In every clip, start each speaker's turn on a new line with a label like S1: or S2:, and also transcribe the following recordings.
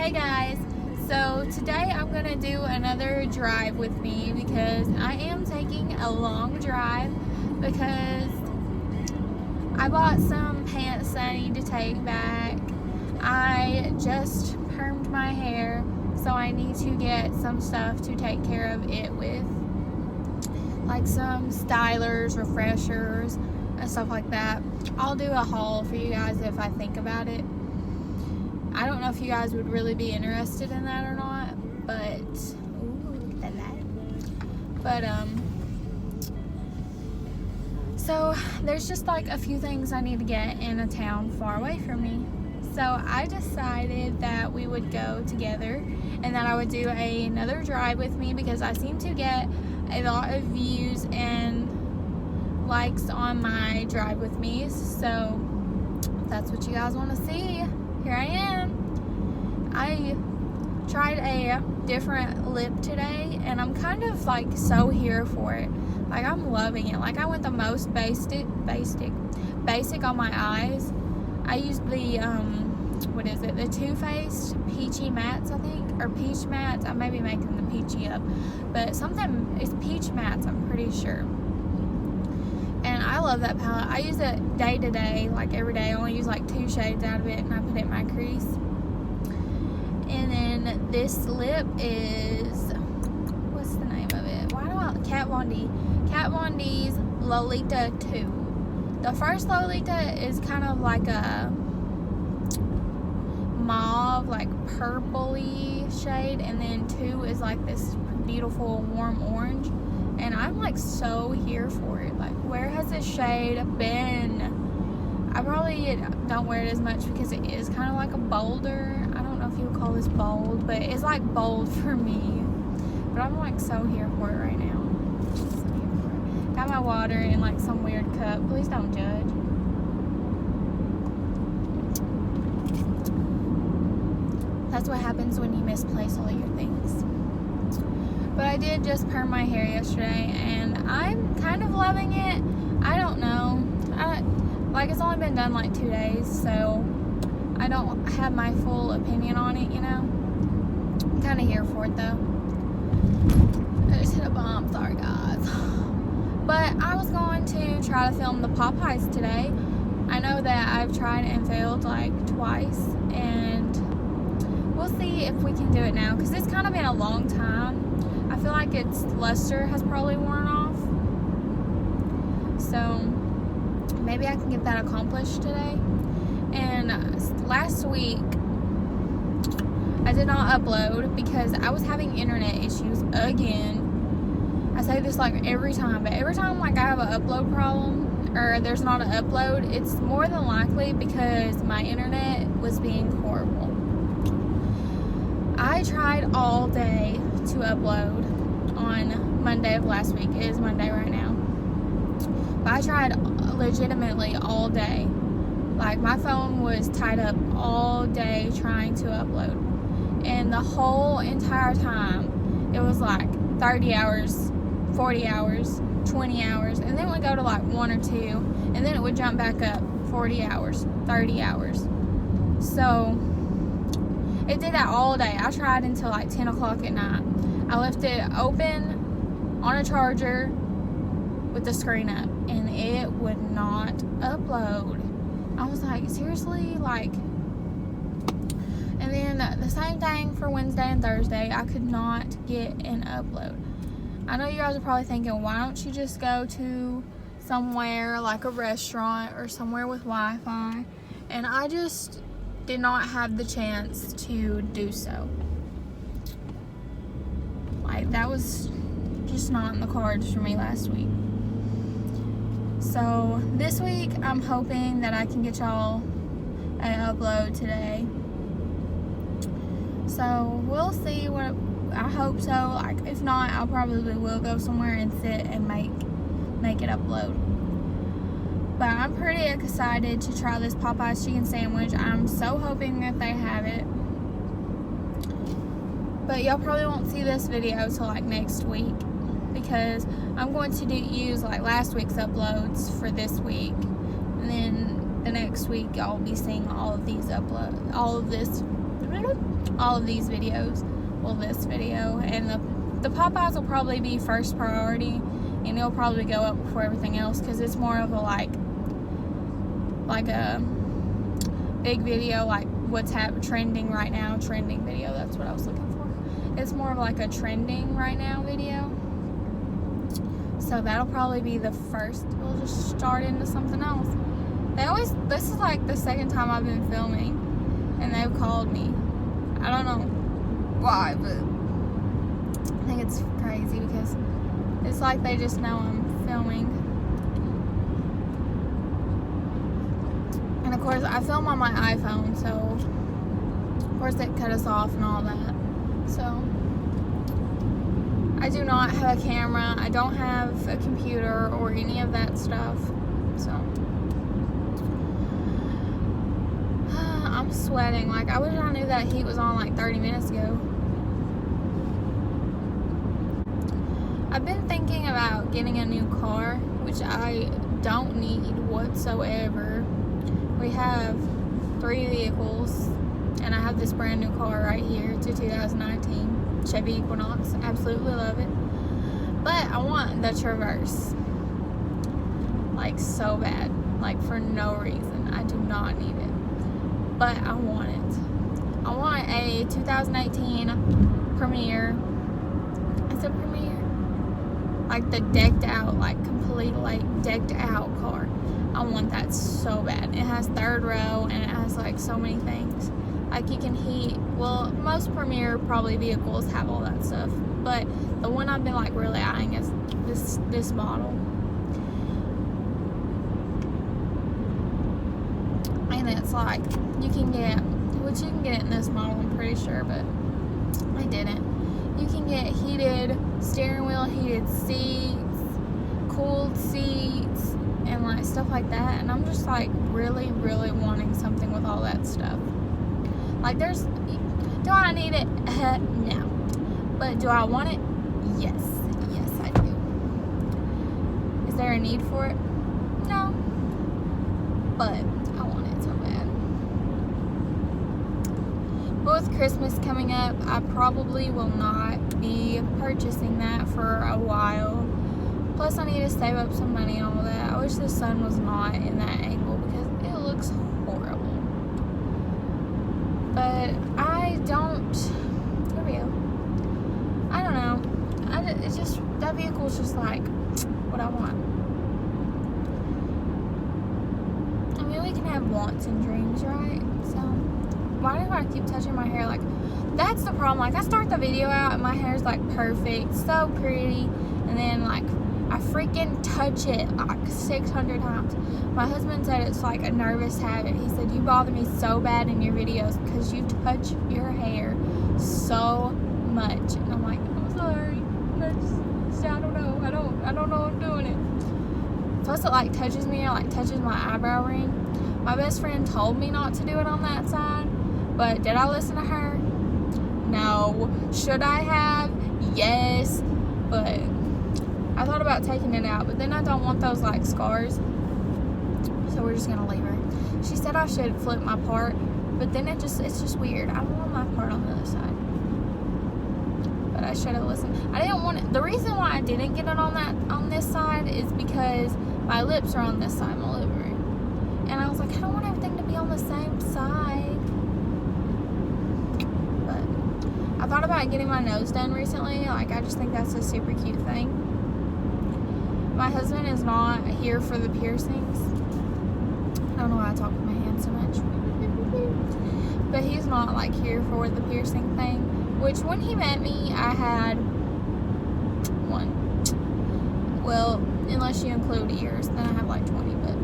S1: Hey guys, so today I'm going to do another drive with me because I am taking a long drive because I bought some pants that I need to take back. I just permed my hair, so I need to get some stuff to take care of it with, like some stylers, refreshers, and stuff like that. I'll do a haul for you guys if I think about it. I don't know if you guys would really be interested in that or not, but so there's just like a few things I need to get in a town far away from me. So I decided that we would go together and that I would do another drive with me because I seem to get a lot of views and likes on my drive with me. So if that's what you guys want to see, here I am. I tried a different lip today and I'm kind of like so here for it. Like I'm loving it. Like I went the most basic on my eyes. I used the the Too Faced Peachy Mattes, I think, or Peach Mattes. I may be making the peachy up, but something, it's Peach Mattes, I'm pretty sure. And I love that palette. I use it day to day, like every day. I only use like 2 shades out of it and I put it in my crease. And then this lip is, what's the name of it? Kat Von D. Kat Von D's Lolita 2. The first Lolita is kind of like a mauve, like purpley shade, and then 2 is like this beautiful warm orange. And I'm like so here for it. Like, where has this shade been? I probably don't wear it as much because it is kind of like a bolder. I don't know if you would call this bold, but it's like bold for me. But I'm like so here for it right now. So here for it. Got my water in like some weird cup. Please don't judge. That's what happens when you misplace all your things. But I did just perm my hair yesterday and I'm kind of loving it. I don't know. It's only been done like 2 days, so I don't have my full opinion on it, you know. I'm kind of here for it though. I just hit a bump, sorry guys. But I was going to try to film the Popeyes today. I know that I've tried and failed like twice, and we'll see if we can do it now because it's kind of been a long time. I feel like its luster has probably worn off. So maybe I can get that accomplished today. And last week I did not upload because I was having internet issues again. I say this like every time, but every time like I have an upload problem or there's not an upload, it's more than likely because my internet was being horrible. I tried all day to upload on Monday of last week. It is Monday right now. But I tried legitimately all day. Like my phone was tied up all day trying to upload. And the whole entire time, it was like 30 hours, 40 hours, 20 hours. And then it would go to like 1 or 2. And then it would jump back up 40 hours, 30 hours. So it did that all day. I tried until like 10 o'clock at night. I left it open on a charger with the screen up and it would not upload. I was like, seriously? Like, and then the same thing for Wednesday and Thursday. I could not get an upload. I know you guys are probably thinking, why don't you just go to somewhere like a restaurant or somewhere with Wi-Fi? And I just did not have the chance to do so. Like, that was just not in the cards for me last week. So this week I'm hoping that I can get y'all an upload today. So we'll see what, I hope so. Like, if not, I'll probably will go somewhere and sit and make it upload. But I'm pretty excited to try this Popeyes chicken sandwich. I'm so hoping that they have it. But y'all probably won't see this video till like next week because I'm going to use like last week's uploads for this week. And then the next week y'all will be seeing all of these all of this all of these videos. Well, this video. And the Popeyes will probably be first priority. And it'll probably go up before everything else. Because it's more of a, like a big video. Like, what's trending right now. Trending video. That's what I was looking for. It's more of like a trending right now video. So that'll probably be the first. We'll just start into something else. This is like the second time I've been filming, and they've called me. I don't know why, but I think it's crazy because it's like they just know I'm filming. And of course, I film on my iPhone, so of course they cut us off and all that. So I do not have a camera. I don't have a computer or any of that stuff. So I'm sweating. Like, I wish I knew that heat was on like 30 minutes ago. I've been thinking about getting a new car, which I don't need whatsoever. We have 3 vehicles, and I have this brand new car right here. It's a 2019 Chevy Equinox. Absolutely love it. But I want the Traverse. Like, so bad. Like, for no reason. I do not need it. But I want it. I want a 2018 Premier. It's a Premier. Like the decked out, like complete, like decked out car. I want that so bad. It has 3rd row and it has like so many things. Like you can heat. Well, most Premier probably vehicles have all that stuff. But the one I've been like really eyeing is this model. And it's like, you can get it in this model, I'm pretty sure, but I didn't. You can get heated steering wheel, heated seats, cooled seats, and like stuff like that. And I'm just like really, really wanting something with all that stuff. Like do I need it? No. But do I want it? Yes. Yes, I do. Is there a need for it? No. But I want it so bad. But with Christmas coming up, I probably will not be purchasing that for a while. Plus, I need to save up some money and all that. I wish the sun was not in that angle because it looks horrible. But I don't. Here we go. I don't know. It's just, that vehicle's just like what I want. I mean, we can have wants and dreams, right? So, why do I keep touching my hair? Like, that's the problem. Like, I start the video out and my hair's like perfect, so pretty, and then like I freaking touch it like 600 times. My husband said it's like a nervous habit. He said, you bother me so bad in your videos because you touch your hair so much. And I'm like, I'm sorry. I don't know. I don't know I'm doing it. Plus it like touches me, it like touches my eyebrow ring. My best friend told me not to do it on that side, but did I listen to her? No. Should I have? Yes. But I thought about taking it out, but then I don't want those like scars. So we're just gonna leave her. She said I should flip my part, but then it's just weird. I want my part on the other side. But I should have listened. I didn't want it. The reason why I didn't get it on this side is because my lips are on this side, my living room. And I was like, I don't want everything to be on the same side. But I thought about getting my nose done recently. Like, I just think that's a super cute thing. My husband is not here for the piercings. I don't know why I talk with my hands so much. But he's not like here for the piercing thing. Which when he met me, I had one. Well, unless you include ears, then I have like 20, but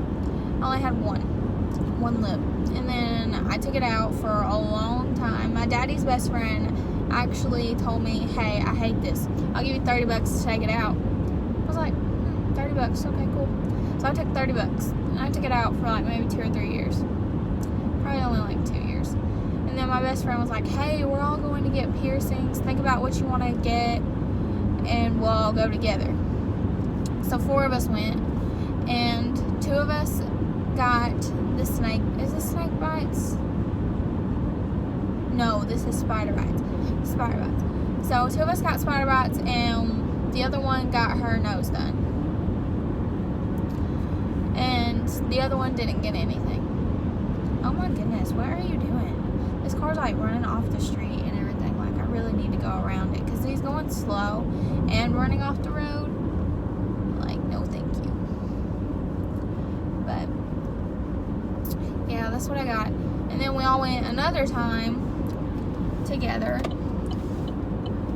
S1: I only had one lip. And then I took it out for a long time. My daddy's best friend actually told me, hey, I hate this. I'll give you $30 to take it out. I was like, $30, okay, cool. So I took $30 and I took it out for like maybe 2 or 3 years. Probably only like 2 years. And then my best friend was like, hey, we're all going to get piercings. Think about what you want to get and we'll all go together. So 4 of us went and 2 of us got the snake. Is it snake bites? no, this is spider bites. Spider bites. So 2 of us got spider bites, and the other one got her nose done. And the other one didn't get anything. Oh my goodness, what are you doing? This car's like running off the street and everything. Like, I really need to go around it because he's going slow and running off the road. Like, no thank you. But yeah, that's what I got. And then we all went another time together,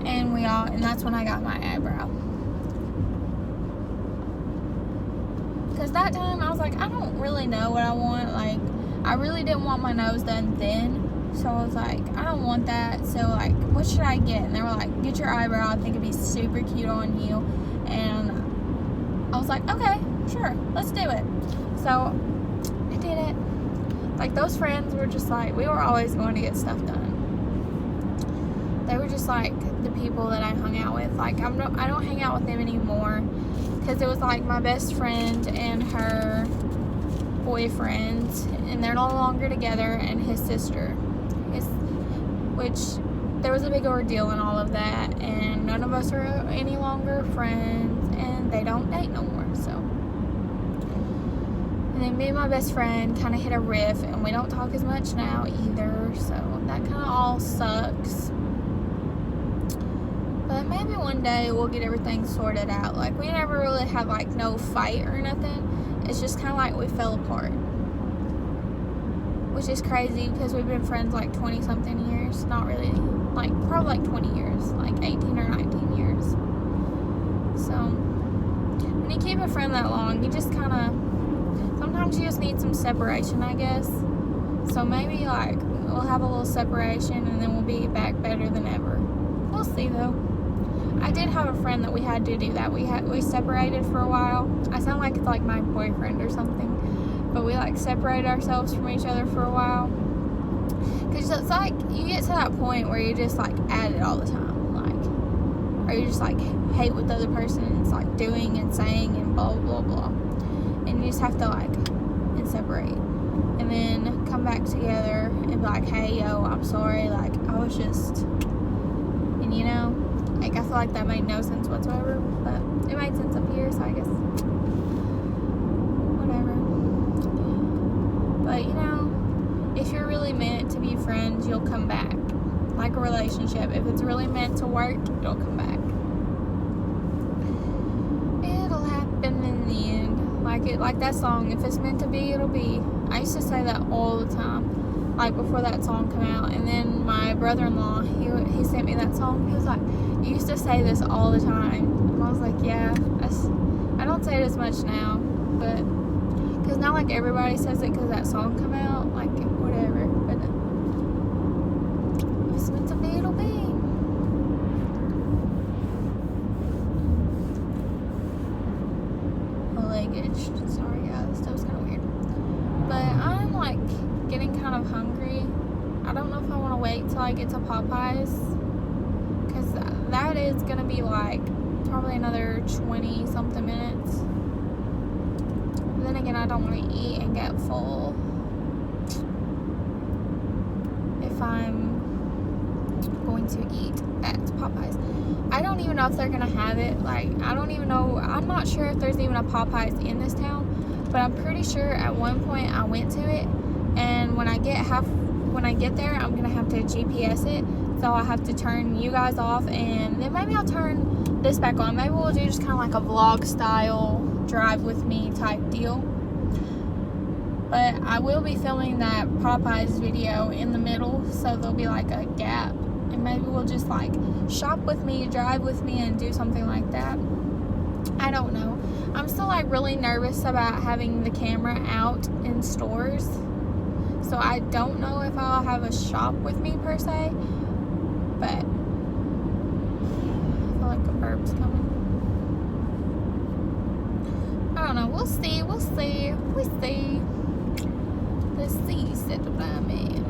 S1: and that's when I got my eyebrow. Because that time I was like, I don't really know what I want. Like, I really didn't want my nose done then. So I was like, I don't want that. So, like, what should I get? And they were like, get your eyebrow. I think it'd be super cute on you. And I was like, okay, sure, let's do it. So I did it. Like, those friends were just like, we were always going to get stuff done. They were just like the people that I hung out with. Like, I don't hang out with them anymore because it was like my best friend and her boyfriend, and they're no longer together, and his sister. Which there was a big ordeal in all of that, and none of us are any longer friends, and they don't date no more. So, and then me and my best friend kind of hit a riff, and we don't talk as much now either. So that kind of all sucks. But maybe one day we'll get everything sorted out. Like, we never really had like no fight or nothing. It's just kind of like we fell apart. Which is crazy because we've been friends like 20 something years. Not really. Like, probably like 20 years. Like 18 or 19 years. So, when you keep a friend that long, you just kind of, sometimes you just need some separation, I guess. So maybe like we'll have a little separation and then we'll be back better than ever. We'll see though. I did have a friend that we had to do that. We separated for a while. I sound like it's like my boyfriend or something, but we like separated ourselves from each other for a while. Cause it's like you get to that point where you just like at it all the time, like, or you just like hate what the other person is like doing and saying and blah blah blah, and you just have to like and separate, and then come back together and be like, hey yo, I'm sorry, like I was just, and you know. Like, I feel like that made no sense whatsoever, but it made sense up here, so I guess whatever. But, you know, if you're really meant to be friends, you'll come back. Like a relationship, if it's really meant to work, it'll come back. It'll happen in the end. Like that song, if it's meant to be, it'll be. I used to say that all the time. Like, before that song came out. And then my brother-in-law, he sent me that song. He was like, you used to say this all the time. And I was like, yeah. I don't say it as much now. But, because now, like, everybody says it because that song came out. Like, whatever. But if it's meant to be, it'll be. My leg itched. Sorry, guys. That was kind of weird. But I'm, like, getting kind of hungry. I don't know if I want to wait till I get to Popeyes, because that is going to be like probably another 20 something minutes. But then again, I don't want to eat and get full if I'm going to eat at Popeyes. I don't even know if they're going to have it. Like, I don't even know. I'm not sure if there's even a Popeyes in this town, but I'm pretty sure at one point I went to it. And when I get there, I'm gonna have to GPS it, so I'll have to turn you guys off, and then maybe I'll turn this back on. Maybe we'll do just kind of like a vlog style drive with me type deal. But I will be filming that Popeyes video in the middle, so there'll be like a gap, and maybe we'll just like shop with me, drive with me, and do something like that. I don't know. I'm still like really nervous about having the camera out in stores. So I don't know if I'll have a shop with me per se, but I feel like a burp's coming. I don't know. We'll see. We'll see. We'll see. Let's see, said the blind man.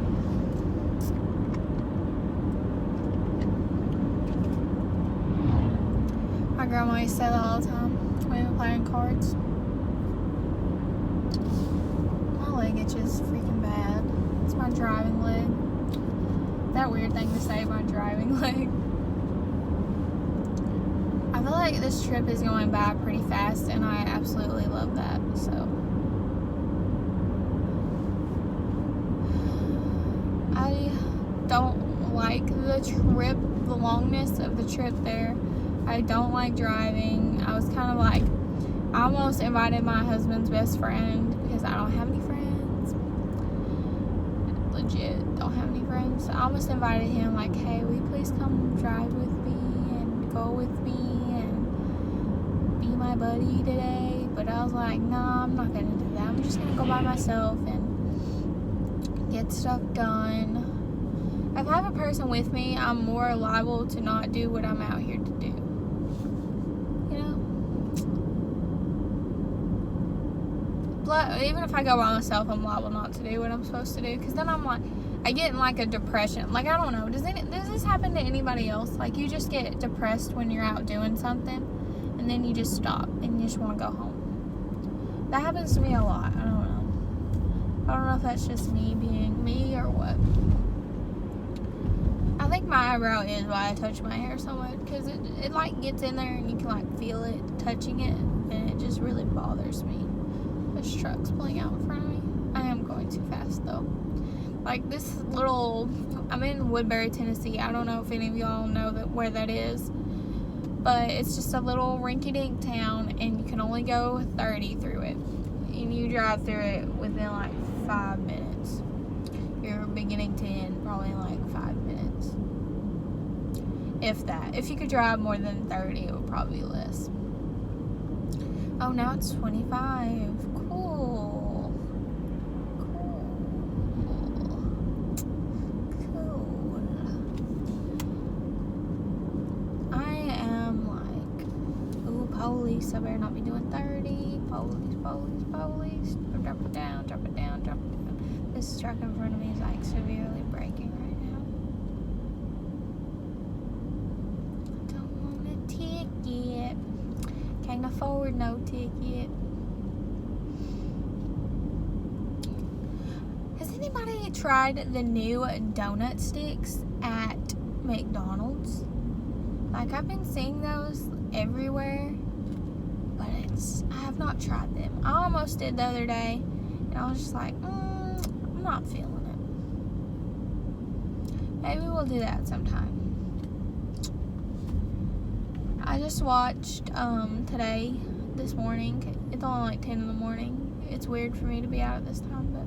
S1: My grandma used to say that all the time when we were playing cards. My leg itches freaking bad. It's my driving leg. that weird thing to say about driving. Like, I feel like this trip is going by pretty fast, and I absolutely love that. So, I don't like the trip, the longness of the trip there. I don't like driving. I was kind of like, I almost invited my husband's best friend because I don't have any friends. Legit, don't have any friends. So I almost invited him, like, hey, will you please come drive with me and go with me and be my buddy today? But I was like, nah, I'm not gonna do that. I'm just gonna go by myself and get stuff done. If I have a person with me, I'm more liable to not do what I'm out here to do. You know? But even if I go by myself, I'm liable not to do what I'm supposed to do. Because then I'm like, I get in like a depression. Like, I don't know. Does this happen to anybody else? Like, you just get depressed when you're out doing something. And then you just stop. And you just want to go home. That happens to me a lot. I don't know. I don't know if that's just me being me or what. I think my eyebrow is why I touch my hair so much, because it like gets in there and you can like feel it touching it, and it just really bothers me. This truck's pulling out in front of me. I am going too fast though. Like this little, I'm in Woodbury, Tennessee. I don't know if any of y'all know where that is, but it's just a little rinky-dink town, and you can only go 30 through it, and you drive through it within like 5 minutes. You're beginning to end probably in like 5 minutes. If that. If you could drive more than 30, it would probably be less. Oh, now it's 25. Cool. I am like, ooh, police. I better not be doing 30. Police. Drop it down. This truck in front of me is like severely braking right now. I don't want a ticket. Can't afford no ticket. Has anybody tried the new donut sticks at McDonald's? Like, I've been seeing those everywhere, but I have not tried them. I almost did the other day, and I was just like, I'm not feeling it. Maybe we'll do that sometime. I just watched this morning. It's only like 10 in the morning. It's weird for me to be out at this time, but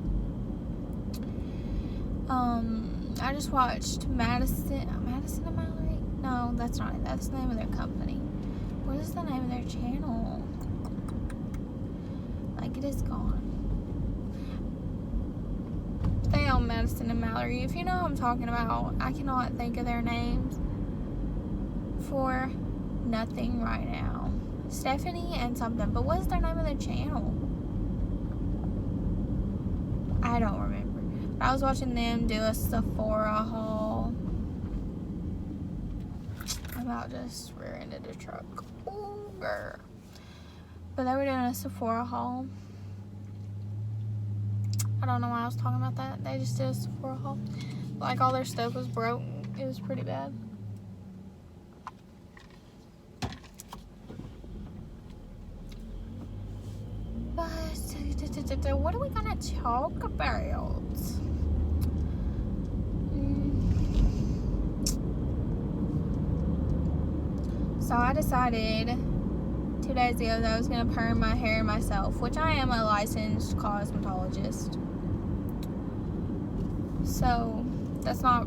S1: I just watched Madison and Mallory. No, that's not it. That's the name of their company. What is the name of their channel? Like, it is gone. They own Madison and Mallory. If you know who I'm talking about, I cannot think of their names for nothing right now. Stephanie and something. But what is their name of their channel? I don't remember. But I was watching them do a Sephora haul. I about just rear-ended a truck. Ooh, girl. But they were doing a Sephora haul. I don't know why I was talking about that. They just did a Sephora haul. Like, all their stuff was broke. It was pretty bad. But what are we gonna talk about? So I decided 2 days ago that I was gonna perm my hair myself, which I am a licensed cosmetologist. So that's not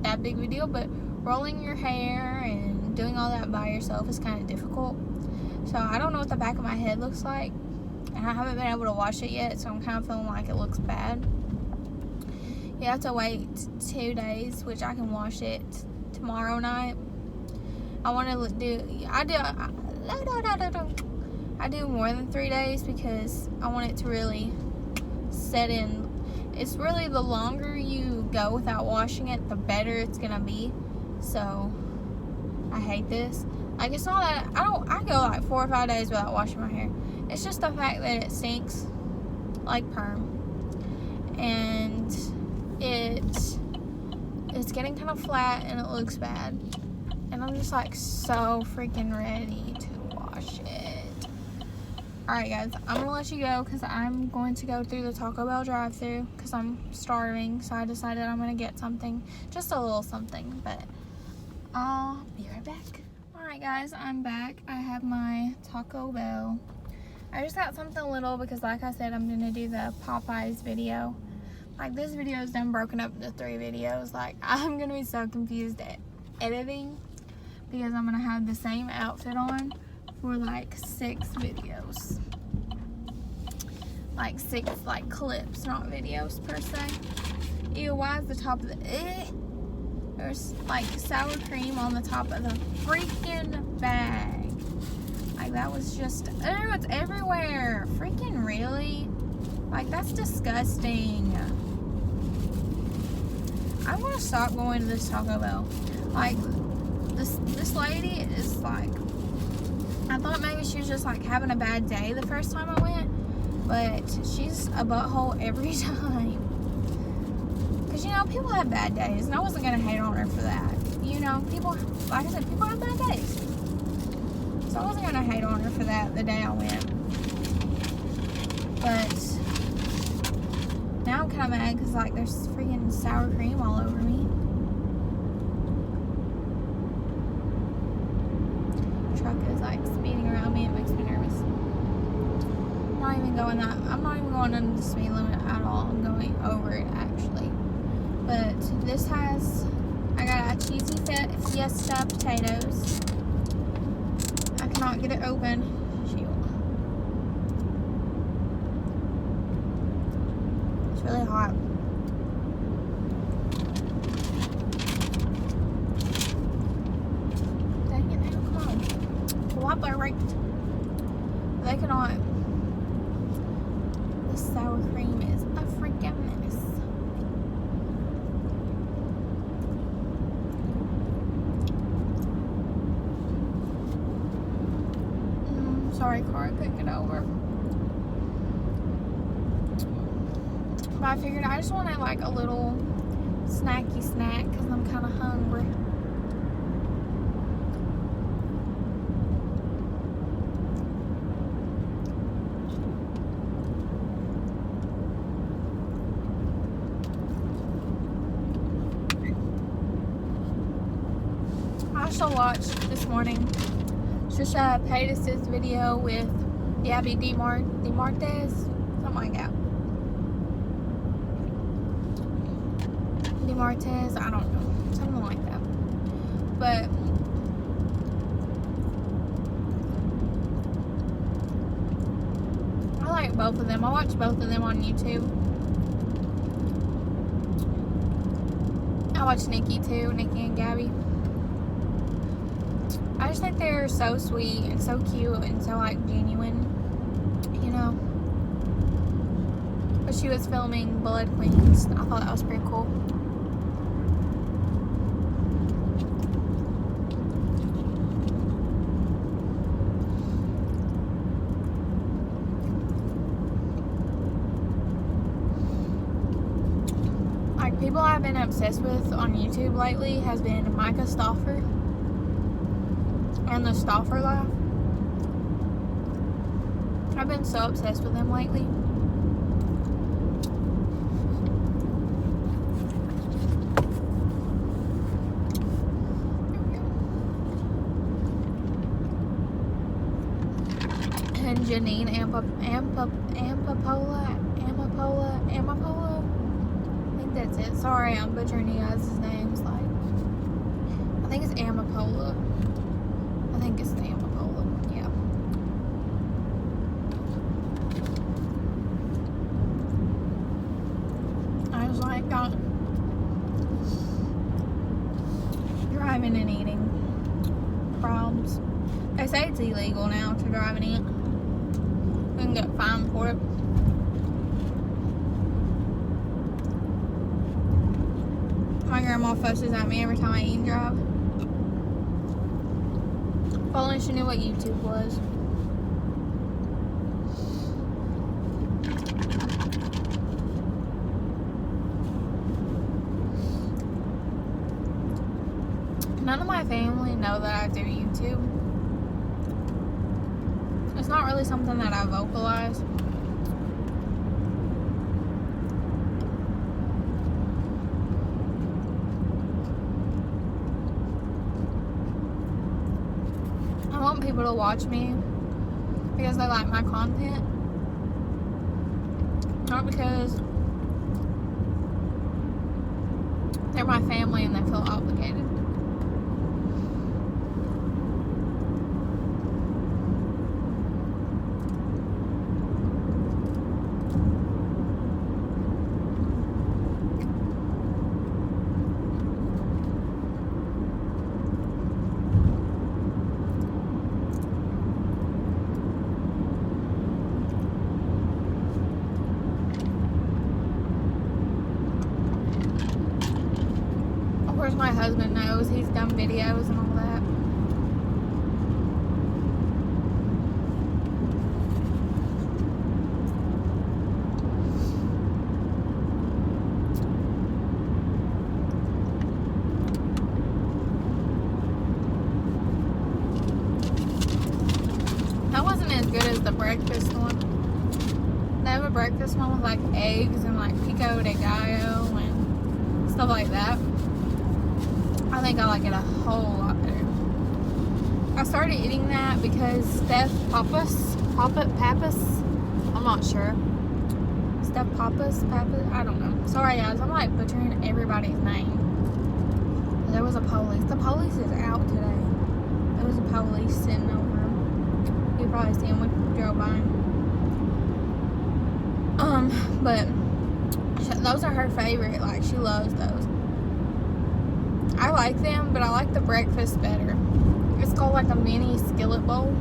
S1: that big of a deal, but rolling your hair and doing all that by yourself is kind of difficult. So I don't know what the back of my head looks like, and I haven't been able to wash it yet, so I'm kind of feeling like it looks bad. You have to wait 2 days, which I can wash it tomorrow night. I do more than 3 days because I want it to really set in. It's really, the longer you go without washing it, the better it's gonna be. So I hate this. Like, it's not that I go like 4 or 5 days without washing my hair. It's just the fact that it sinks like perm, and it it's getting kind of flat and it looks bad. And I'm just like so freaking ready to wash it. Alright guys, I'm gonna let you go because I'm going to go through the Taco Bell drive-thru because I'm starving. So I decided I'm gonna get something, just a little something, but I'll be right back. Alright guys, I'm back. I have my Taco Bell. I just got something little because like I said, I'm gonna do the Popeyes video. Like this video is done broken up into 3 videos. Like I'm gonna be so confused at editing because I'm gonna have the same outfit on for like 6 videos. Like 6 like clips, not videos per se. Ew, why is the top of the there's like sour cream on the top of the freaking bag. Like that was just, oh, it's everywhere. Freaking really? Like that's disgusting. I want to stop going to this Taco Bell. Like this lady is like, I thought maybe she was just like having a bad day the first time I went, but she's a butthole every time. Cause you know, people have bad days and I wasn't gonna hate on her for that. You know, people, like I said, people have bad days. So I wasn't gonna hate on her for that the day I went. But now I'm kinda mad cause like there's freaking sour cream all over me. Truck is like speeding around me, it makes me nervous. I'm not even going under the speed limit at all. I'm going over it actually. But this has, I got a cheesy fiesta potatoes. I cannot get it open. Shoot. It's really hot. Dang it, now come on. Cooperate. They cannot. The sour cream is a freaking mess. Sorry, car, I couldn't get over. But I figured I just wanted like a little snacky snack because I'm kind of hungry. I also watched this morning Trisha Paytas' video with Gabby DeMartez, something like that. DeMartez, I don't know, something like that. But I like both of them. I watch both of them on YouTube. I watch Nikki too, Nikki and Gabby. I just think they're so sweet and so cute and so like genuine, you know. But she was filming Blood Queens. I thought that was pretty cool. Like people I've been obsessed with on YouTube lately has been Micah Stauffer. And the Stauffer Life. I've been so obsessed with them lately. And Janine Amapola. I think that's it. Sorry, I'm butchering you guys' names. Like, I think it's Amapola. I think it's the Amapola, yeah. I was like, driving and eating problems. They say it's illegal now to drive and eat. We can get fined for it. My grandma fusses at me every time I eat and drive. If only she knew what YouTube was. None of my family know that I do YouTube. It's not really something that I vocalize. I want people to watch me because they like my content, not because they're my family and they feel obligated. Of course, my husband knows. He's done videos and all that. That wasn't as good as the breakfast one. They have a breakfast one with like eggs and like pico de gallo and stuff like that. I think I like it a whole lot better. I started eating that because Steph Pappas, I'm not sure. Steph Pappas, I don't know. Sorry guys, I'm like butchering everybody's name. There was a police. The police is out today. There was a police sitting over him. You probably see him when we drove by him. But those are her favorite. Like, she loves those. I like them, but I like the breakfast better. It's called like a mini skillet bowl.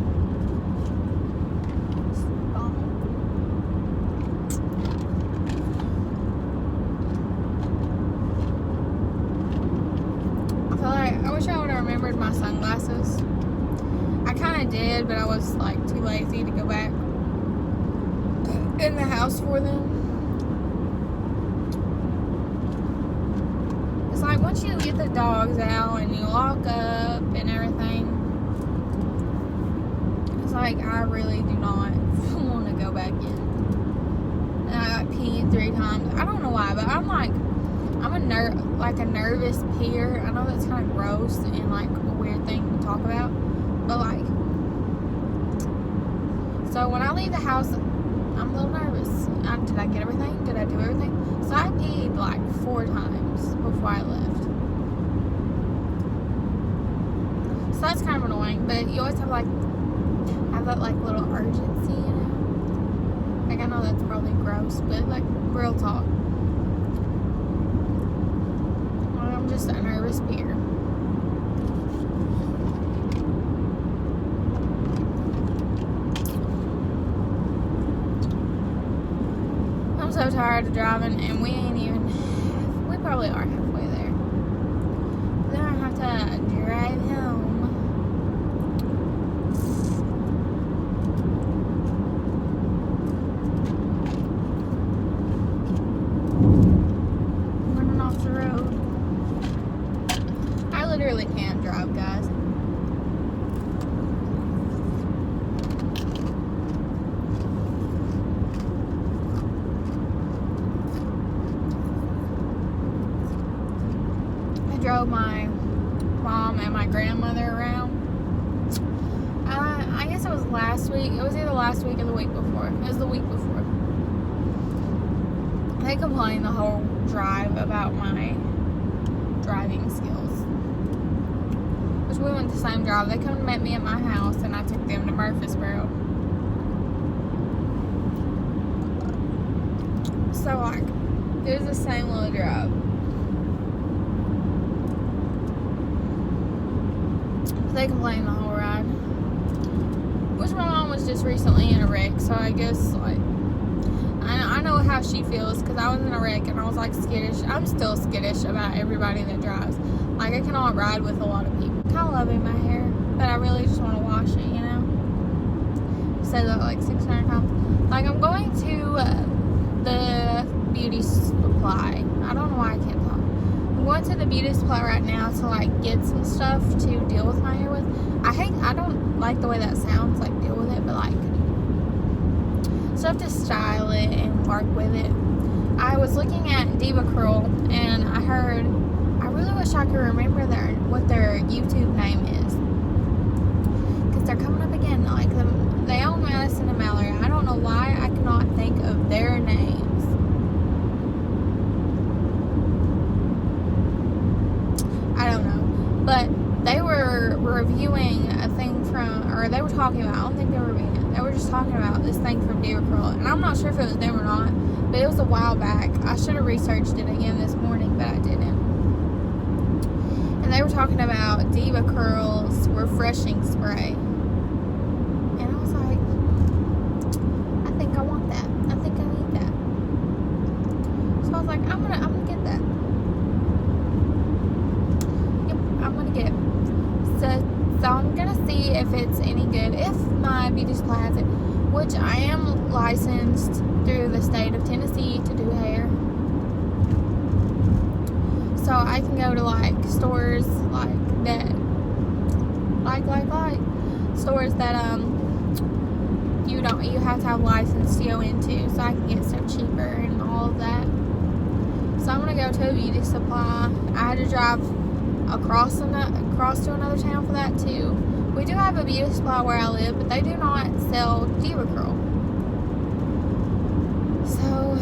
S1: I wish I would have remembered my sunglasses. I kind of did, but I was like too lazy to go back in the house for them. It's like once you get the dogs out and you lock up and everything, it's like I really do not want to go back in. And I got peed 3 times. I don't know why, but I'm a nervous peer. I know that's kind of gross and like a weird thing to talk about, but like, so when I leave the house, I'm a little nervous. Did I get everything? Did I do everything? So I peed like 4 times before I left. So that's kind of annoying, but you always have that like little urgency, you know? Like, I know that's probably gross, but like, real talk. I'm just a nervous peer. I'm so tired of driving, and we probably are halfway there. Then I have to drive home. Running off the road. I literally can't drive, guys. Drove my mom and my grandmother around. I guess it was last week. It was either last week or the week before. It was the week before. They complained the whole drive about my driving skills. Which we went the same drive. They come and met me at my house, and I took them to Murfreesboro. So like, it was the same little drive. They complained the whole ride. Which my mom was just recently in a wreck, so I guess like I know how she feels, because I was in a wreck and I was like skittish. I'm still skittish about everybody that drives. Like, I cannot ride with a lot of people. I'm kind of loving my hair, but I really just want to wash it, you know? I've said that like 600 times. Like, I'm going to the beauty supply. I don't know why I can't talk. I'm going to the beauty supply right now to like get some stuff to deal with my hair with. I don't like the way that sounds, like deal with it, but like stuff to style it and work with it. I was looking at DevaCurl and I really wish I could remember what their YouTube name is, because they're coming up again. Like they own Madison and Mallory. I don't know why I cannot think of their names. I don't know, but they were reviewing a thing or they were talking about, I don't think they were reviewing it, they were just talking about this thing from DevaCurl, and I'm not sure if it was them or not, but it was a while back. I should have researched it again this morning, but I didn't. And they were talking about DevaCurl's refreshing spray, and I was like, I think I want that. I think I need that. So I was like, I'm gonna get that. I'm gonna get it. So I'm gonna see if it's any good, if my beauty supply has it, which I am licensed through the state of Tennessee to do hair. So I can go to like stores like that, like stores that you have to have license to go into, so I can get stuff cheaper and all of that. So I'm gonna go to a beauty supply. I had to drive across to another town for that too. We do have a beauty supply where I live, but they do not sell DevaCurl. So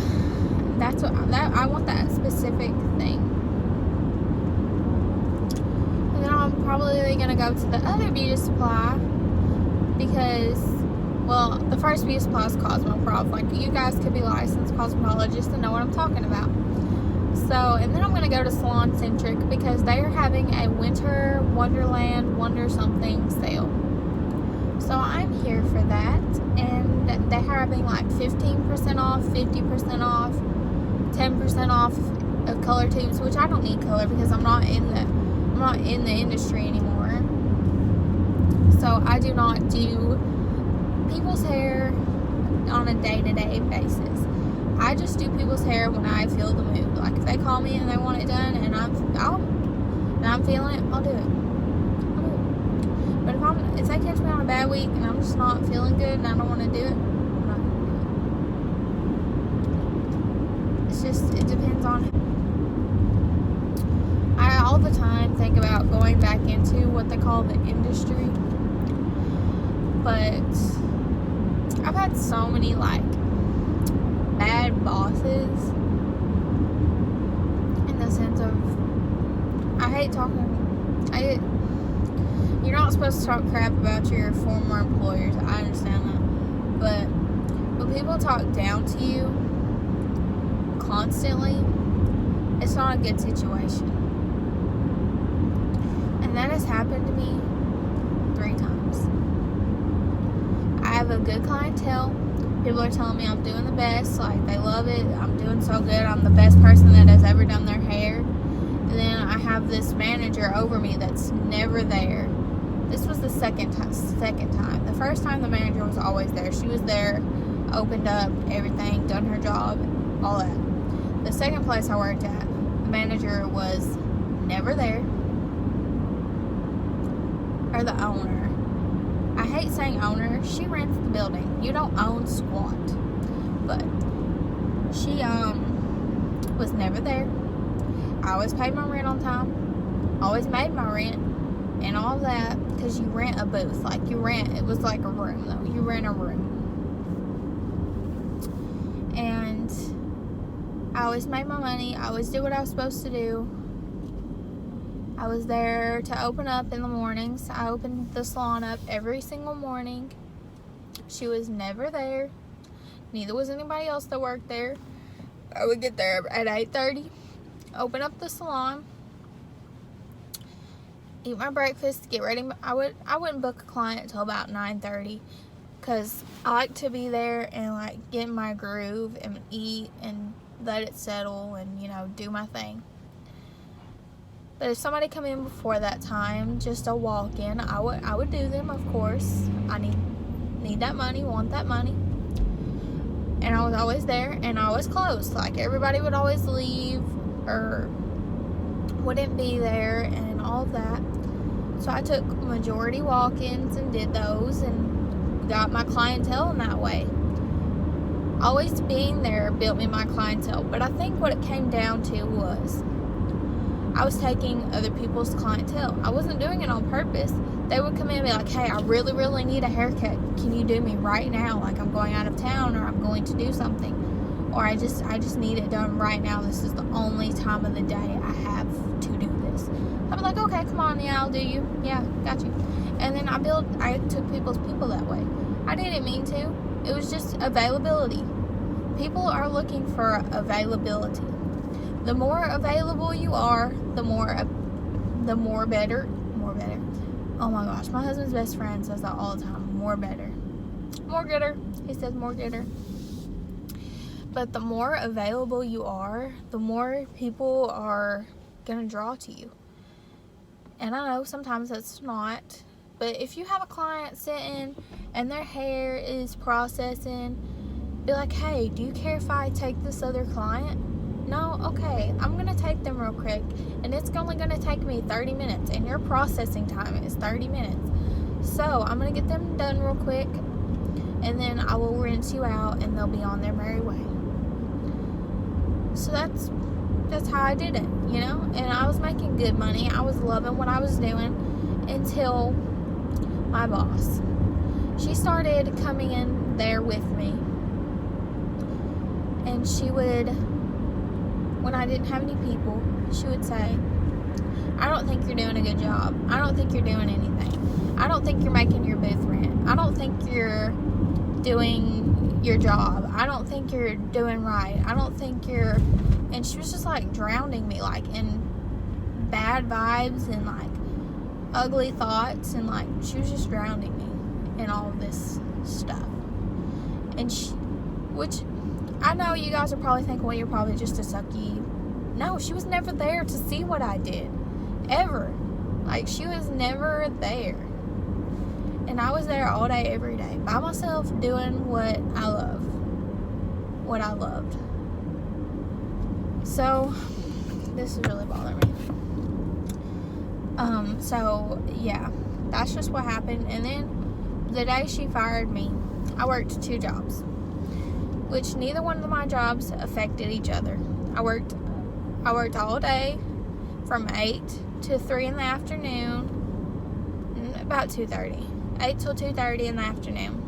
S1: that's what I want, that specific thing. And then I'm probably gonna go to the other beauty supply because, well, the first beauty supply is Cosmoprof. Like, you guys could be licensed cosmetologists and know what I'm talking about. So, and then I'm going to go to Salon Centric because they are having a Winter Wonderland Wonder Something sale. So I'm here for that. And they're having like 15% off, 50% off, 10% off of color tubes, which I don't need color because I'm not in the industry anymore. So I do not do people's hair on a day-to-day basis. I just do people's hair when I feel the mood. Like, if they call me and they want it done and I'm feeling it, I'll do it. But if they catch me on a bad week and I'm just not feeling good and I don't want to do it, I'm not going to do it. It's just, it depends on it. I all the time think about going back into what they call the industry. But I've had so many, like, bad bosses in the sense of, you're not supposed to talk crap about your former employers. I understand that, but when people talk down to you constantly, it's not a good situation. And that has happened to me 3 times. I have a good clientele. People are telling me I'm doing the best, like, they love it, I'm doing so good, I'm the best person that has ever done their hair. And then I have this manager over me that's never there. This was the second time. The first time, the manager was always there. She was there, opened up everything, done her job, all that. The second place I worked at, the manager was never there. Or the owner. I hate saying owner. She rents the building. You don't own squat. But she was never there. I always paid my rent on time. Always made my rent and all that, because you rent a booth. Like, it was like a room though. You rent a room. And I always made my money. I always did what I was supposed to do. I was there to open up in the mornings. I opened the salon up every single morning. She was never there. Neither was anybody else that worked there. I would get there at 8:30, open up the salon, eat my breakfast, get ready. I wouldn't book a client until about 9:30 because I like to be there and like get in my groove and eat and let it settle and, you know, do my thing. But if somebody come in before that time, just a walk-in, I would do them, of course. I need that money, want that money. And I was always there, and I was closed. Like, everybody would always leave or wouldn't be there and all of that. So I took majority walk-ins and did those and got my clientele in that way. Always being there built me my clientele. But I think what it came down to was I was taking other people's clientele. I wasn't doing it on purpose. They would come in and be like, hey, I really, really need a haircut. Can you do me right now? Like I'm going out of town or I'm going to do something. Or I just need it done right now. This is the only time of the day I have to do this. I'd be like, okay, come on, yeah, I'll do you. Yeah, got you. And then I took people's people that way. I didn't mean to. It was just availability. People are looking for availability. The more available you are, the more better. More better. Oh my gosh, my husband's best friend says that all the time. More better. More gooder. He says more gooder. But the more available you are, the more people are going to draw to you. And I know sometimes that's not. But if you have a client sitting and their hair is processing, be like, hey, do you care if I take this other client? No? Okay, I'm going to take them real quick. And it's only going to take me 30 minutes. And your processing time is 30 minutes. So I'm going to get them done real quick. And then I will rinse you out and they'll be on their merry way. So that's how I did it, you know? And I was making good money. I was loving what I was doing until my boss. She started coming in there with me. And she would, when I didn't have any people, she would say, I don't think you're doing a good job. I don't think you're doing anything. I don't think you're making your booth rent. I don't think you're doing your job. I don't think you're doing right. I don't think you're... And she was just like drowning me like in bad vibes and like ugly thoughts, and like she was just drowning me in all of this stuff. And which I know you guys are probably thinking, well, you're probably just a sucky. No, she was never there to see what I did. Ever. Like, she was never there. And I was there all day, every day, by myself, doing what I love. What I loved. So, this is really bothering me. So, yeah. That's just what happened. And then, the day she fired me, I worked 2 jobs. Which neither one of my jobs affected each other. I worked all day from 8 to 3 in the afternoon, about 2:30. 8 till 2:30 in the afternoon.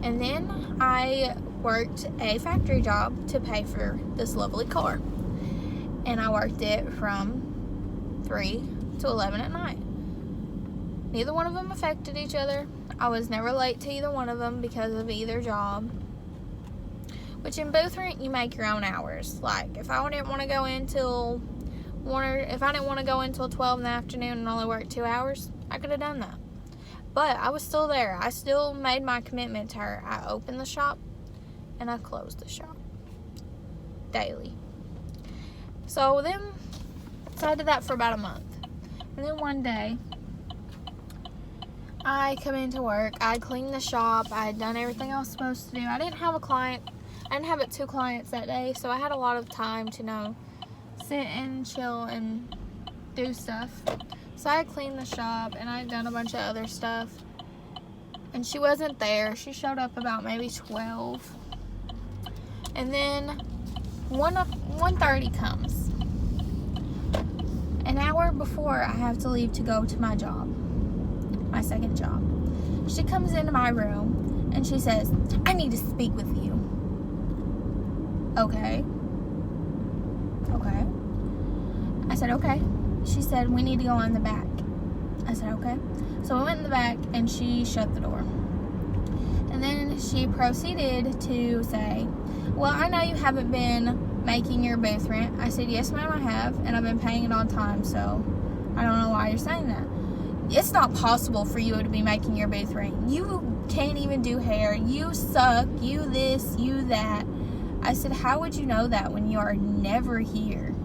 S1: And then I worked a factory job to pay for this lovely car. And I worked it from 3 to 11 at night. Neither one of them affected each other. I was never late to either one of them because of either job. Which in booth rent, you make your own hours. Like, if I didn't want to go in till 12 in the afternoon and only work 2 hours, I could have done that. But I was still there. I still made my commitment to her. I opened the shop and I closed the shop daily. So I did that for about a month. And then one day, I come into work. I cleaned the shop. I had done everything I was supposed to do. I didn't have a client. I didn't have but 2 clients that day, so I had a lot of time to sit and chill and do stuff. So I cleaned the shop and I had done a bunch of other stuff. And she wasn't there. She showed up about maybe 12. And then 1:30 comes. An hour before I have to leave to go to my job. My second job. She comes into my room and she says, I need to speak with you. Okay. I said, okay. She said, we need to go in the back. I said, okay. So we went in the back and she shut the door. And then she proceeded to say, well, I know you haven't been making your booth rent. I said, yes, ma'am, I have. And I've been paying it on time, so I don't know why you're saying that. It's not possible for you to be making your booth rent. You can't even do hair. You suck. You this, you that. I said, how would you know that when you are never here?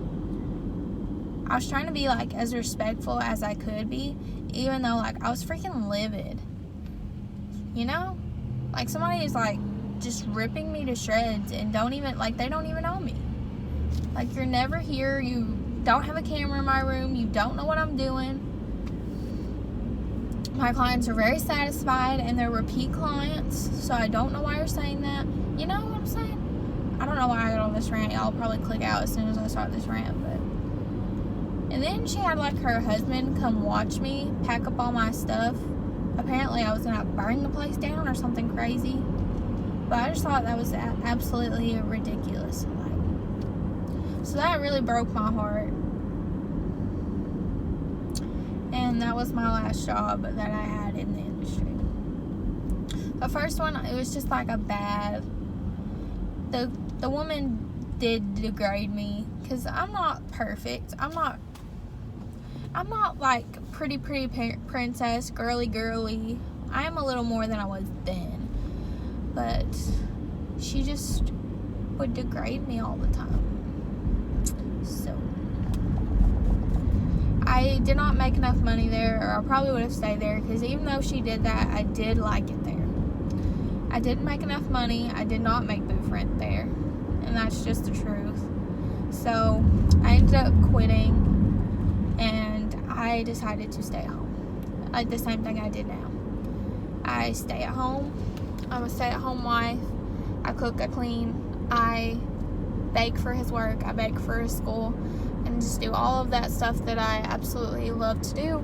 S1: I was trying to be like as respectful as I could be, even though like I was freaking livid. You know? Like somebody is like just ripping me to shreds and they don't even know me. Like, you're never here. You don't have a camera in my room. You don't know what I'm doing. My clients are very satisfied, and they're repeat clients, so I don't know why you're saying that. You know what I'm saying? I don't know why I got on this rant. Y'all probably click out as soon as I start this rant, but... And then she had, like, her husband come watch me pack up all my stuff. Apparently, I was going to burn the place down or something crazy. But I just thought that was absolutely ridiculous. So that really broke my heart. And that was my last job that I had in the industry. The first one, it was just like a bad... The woman did degrade me. Because I'm not perfect. I'm not like pretty princess, girly. I am a little more than I was then. But she just would degrade me all the time. So I did not make enough money there, or I probably would have stayed there, because even though she did that, I did like it there. I didn't make enough money. I did not make booth rent there, and that's just the truth. So I ended up quitting, and I decided to stay at home. Like the same thing I did now. I stay at home. I'm a stay-at-home wife. I cook, I clean, I bake for his work, I bake for his school, and just do all of that stuff that I absolutely love to do.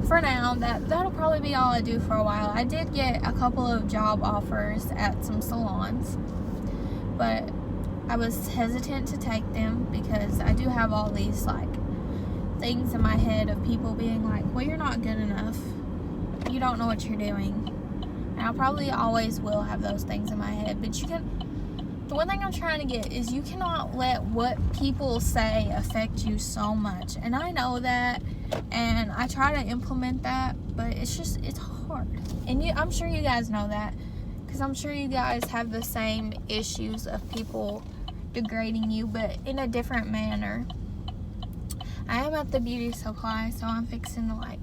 S1: For now, that'll probably be all I do for a while. I did get a couple of job offers at some salons, but I was hesitant to take them because I do have all these like things in my head of people being like, well, you're not good enough. You don't know what you're doing. And I probably always will have those things in my head, but the one thing I'm trying to get is you cannot let what people say affect you so much. And I know that, and I try to implement that, but it's hard. And I'm sure you guys know that, because I'm sure you guys have the same issues of people degrading you, but in a different manner. I am at the beauty supply, so I'm fixing to like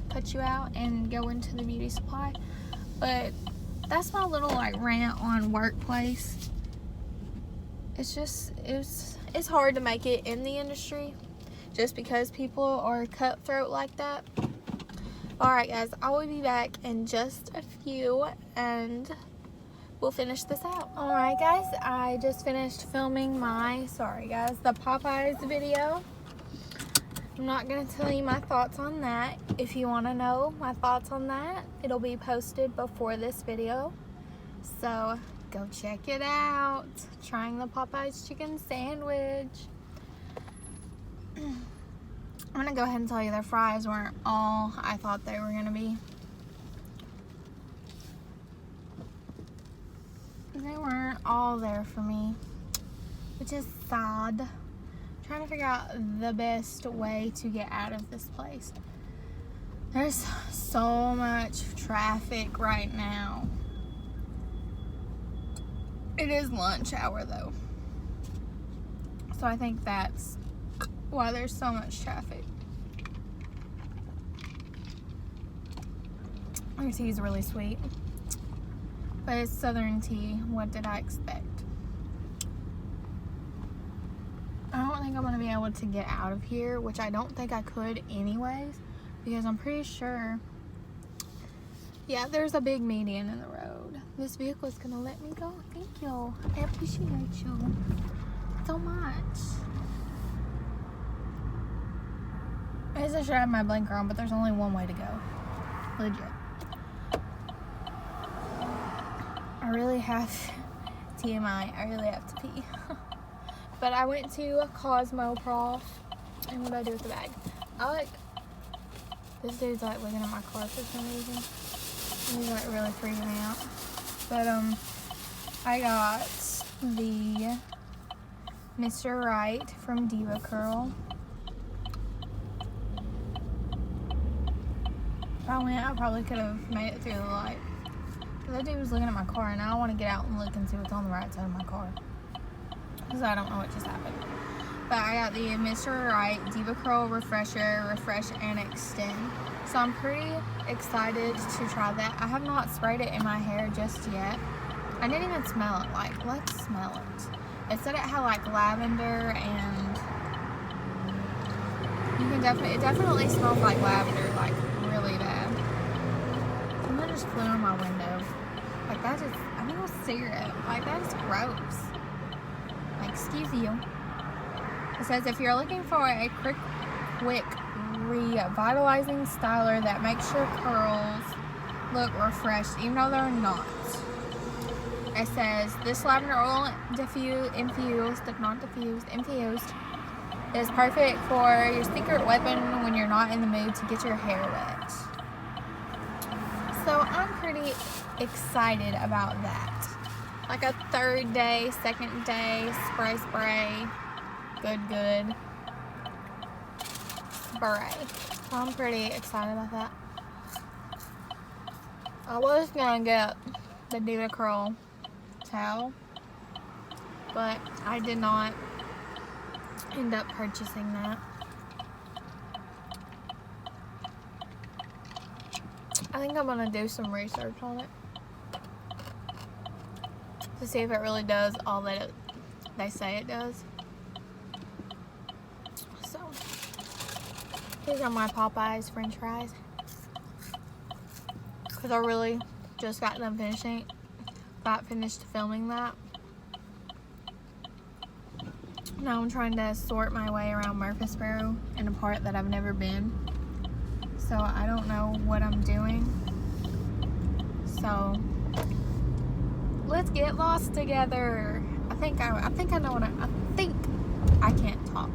S1: cut you out and go into the beauty supply. But that's my little like rant on workplace. It's hard to make it in the industry just because people are cutthroat like that. Alright guys, I will be back in just a few and we'll finish this out. Alright guys, I just finished filming the Popeyes video. I'm not going to tell you my thoughts on that. If you want to know my thoughts on that, it'll be posted before this video. So, go check it out. Trying the Popeyes chicken sandwich. I'm going to go ahead and tell you their fries weren't all I thought they were going to be. They weren't all there for me, which is sad. Trying to figure out the best way to get out of this place. There's so much traffic right now. It is lunch hour though, so I think that's why there's so much traffic. Our tea is really sweet, but it's Southern tea. What did I expect? I don't think I'm going to be able to get out of here, which I don't think I could anyways, because I'm pretty sure, yeah, there's a big median in the road. This vehicle is going to let me go. Thank you. I appreciate you so much. I guess I should have my blinker on, but there's only one way to go. Legit. I really have, TMI, I really have to pee. But I went to Cosmoprof, and what did I do with the bag? This dude's like looking at my car for some reason. He's like really freaking me out. But I got the Mr. Right from Diva Curl. If I went, I probably could have made it through the light. But that dude was looking at my car, and I want to get out and look and see what's on the right side of my car, because I don't know what just happened. But I got the Mr. Right Diva Curl Refresher, Refresh and Extend. So I'm pretty excited to try that. I have not sprayed it in my hair just yet. I didn't even smell it. Like, let's smell it. It said it had like lavender, and it definitely smells like lavender, like really bad. Someone just flew on my window. Like that is, I think it was syrup. Like that is gross. Like, excuse you. It says if you're looking for a quick revitalizing styler that makes your curls look refreshed even though they're not. It says this lavender oil infused is perfect for your secret weapon when you're not in the mood to get your hair wet. So I'm pretty excited about that. Like a third day, second day, spray, good spray. So I'm pretty excited about that. I was gonna get the Diva Curl towel, but I did not end up purchasing that. I think I'm gonna do some research on it to see if it really does all that they say it does. So these are my Popeyes French fries, because I really just got them finished filming that. Now I'm trying to sort my way around Murfreesboro in a part that I've never been, so I don't know what I'm doing. So let's get lost together. I think I can't talk.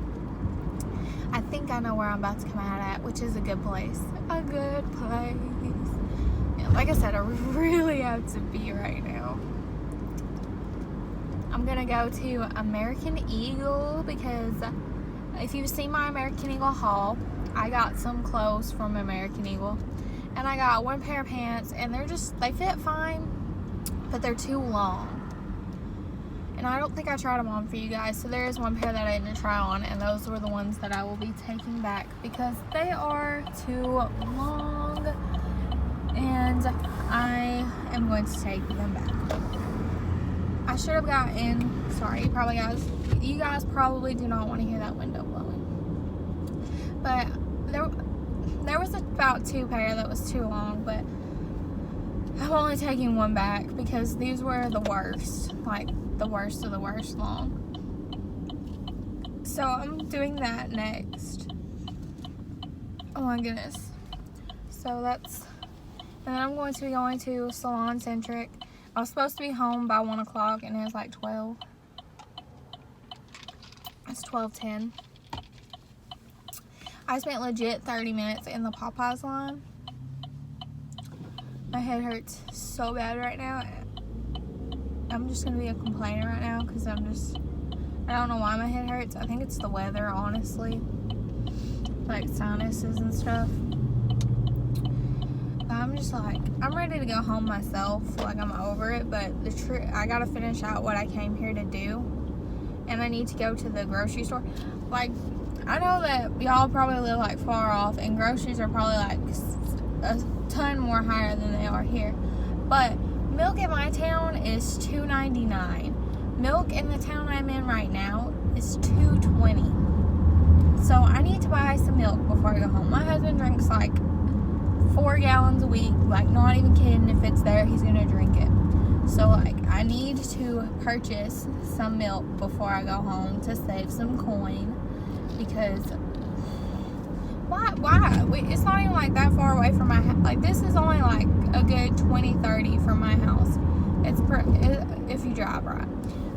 S1: I think I know where I'm about to come out at, which is a good place. A good place. Yeah, like I said, I really have to be right now. I'm gonna go to American Eagle because if you've seen my American Eagle haul, I got some clothes from American Eagle, and I got one pair of pants, and they fit fine, but they're too long, and I don't think I tried them on for you guys. So there is one pair that I didn't try on, and those were the ones that I will be taking back because they are too long, and I am going to take them back. I should have gotten, sorry, you guys probably do not want to hear that window blowing. But there was about two pair that was too long, but I'm only taking one back because these were the worst, like the worst of the worst long. So I'm doing that next. Oh my goodness. So that's, and then I'm going to be going to Salon Centric. I was supposed to be home by 1 o'clock and it was like 12. It's 12:10. I spent legit 30 minutes in the Popeyes line. My head hurts so bad right now. I'm just gonna be a complainer right now because I don't know why my head hurts. I think it's the weather, honestly. Like sinuses and stuff. I'm just like, I'm ready to go home myself. Like, I'm over it, but I gotta finish out what I came here to do, and I need to go to the grocery store. Like, I know that y'all probably live like far off, and groceries are probably like a ton more higher than they are here, but milk in my town is $2.99. Milk in the town I'm in right now is $2.20. So I need to buy some milk before I go home. My husband drinks like 4 gallons a week, like not even kidding. If it's there, he's gonna drink it. So like, I need to purchase some milk before I go home to save some coin, because why wait, it's not even like that far away from my house. Like, this is only like a good 20-30 from my house. If you drive right,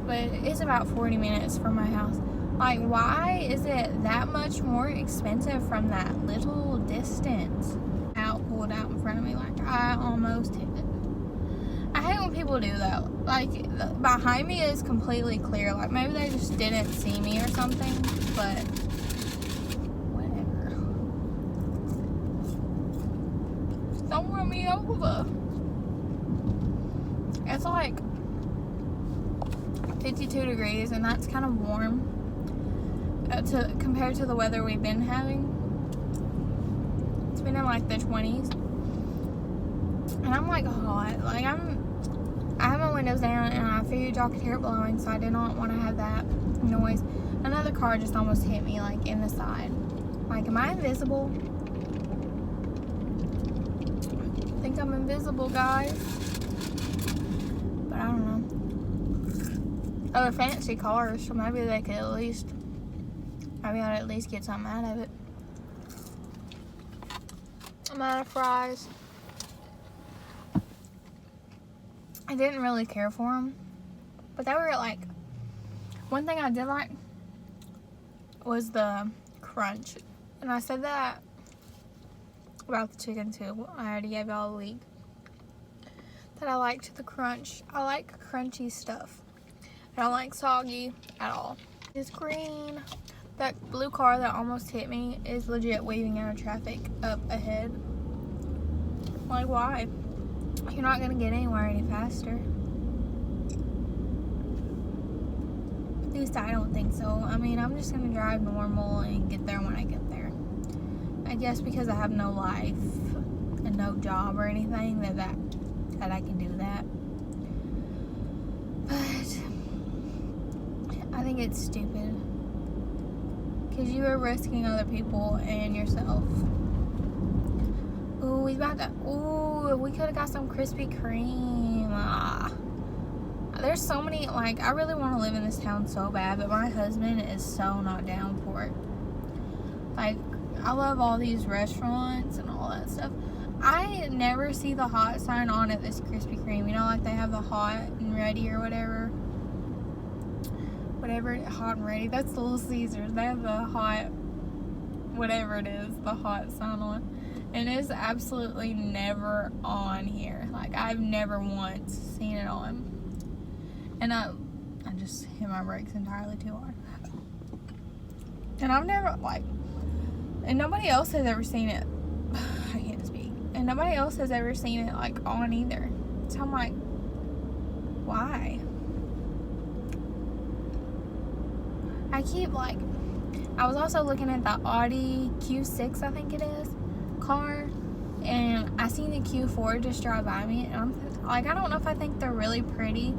S1: but it's about 40 minutes from my house. Like, why is it that much more expensive from that little distance? Pulled out in front of me, like I almost hit it. I hate when people do that. Like, behind me is completely clear. Like, maybe they just didn't see me or something, but whatever. Don't run me over. It's like 52 degrees, and that's kind of warm compared to the weather we've been having. It's been in like the 20s, and I'm like hot. Like, I haven't windows down, and I figured y'all could hear it blowing, so I did not want to have that noise. Another car just almost hit me, like, in the side. Like, am I invisible? I think I'm invisible, guys. But I don't know. Oh, they're fancy cars, so maybe they could at least, maybe I'd at least get something out of it. I'm out of fries. I didn't really care for them, but they were like, one thing I did like was the crunch, and I said that about the chicken too. I already gave y'all a leak that I liked the crunch. I like crunchy stuff. I don't like soggy at all. It's green. That blue car that almost hit me is legit weaving out of traffic up ahead. Like, why? You're not gonna get anywhere any faster. At least I don't think so. I mean, I'm just gonna drive normal and get there when I get there. I guess because I have no life and no job or anything that I can do that. But I think it's stupid. Because you are risking other people and yourself. Ooh, we got that. Ooh, we could have got some Krispy Kreme. There's so many, like, I really want to live in this town so bad, but my husband is so not down for it. Like, I love all these restaurants and all that stuff. I never see the hot sign on at this Krispy Kreme. You know, like they have the hot and ready or whatever. Hot and ready. That's the Little Caesars. They have the hot, whatever it is, the hot sign on. And it's absolutely never on here. Like, I've never once seen it on. And I just hit my brakes entirely too hard. And I've never, like, and nobody else has ever seen it. I can't speak. And nobody else has ever seen it, like, on either. So I'm like, why? I keep, like, I was also looking at the Audi Q6, I think it is, car, and I seen the Q4 just drive by me, and I'm like, I don't know if I think they're really pretty.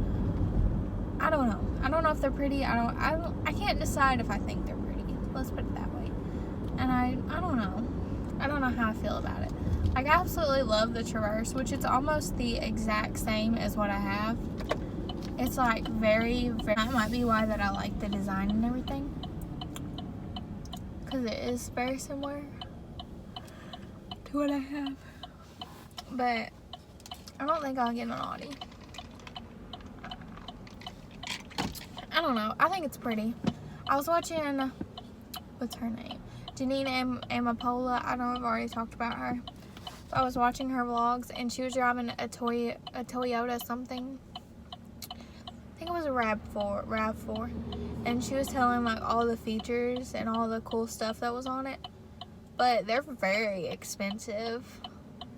S1: I don't know. I don't know if they're pretty. I can't decide if I think they're pretty. Let's put it that way. And I don't know. I don't know how I feel about it. Like, I absolutely love the Traverse, which it's almost the exact same as what I have. It's like very, that might be why that I like the design and everything. Because it is very similar to what I have. But I don't think I'll get an Audi. I don't know. I think it's pretty. I was watching, what's her name? Janine Amapola. I know I've already talked about her. I was watching her vlogs, and she was driving a Toyota something. I think it was a RAV4. And she was telling, like, all the features and all the cool stuff that was on it. But they're very expensive.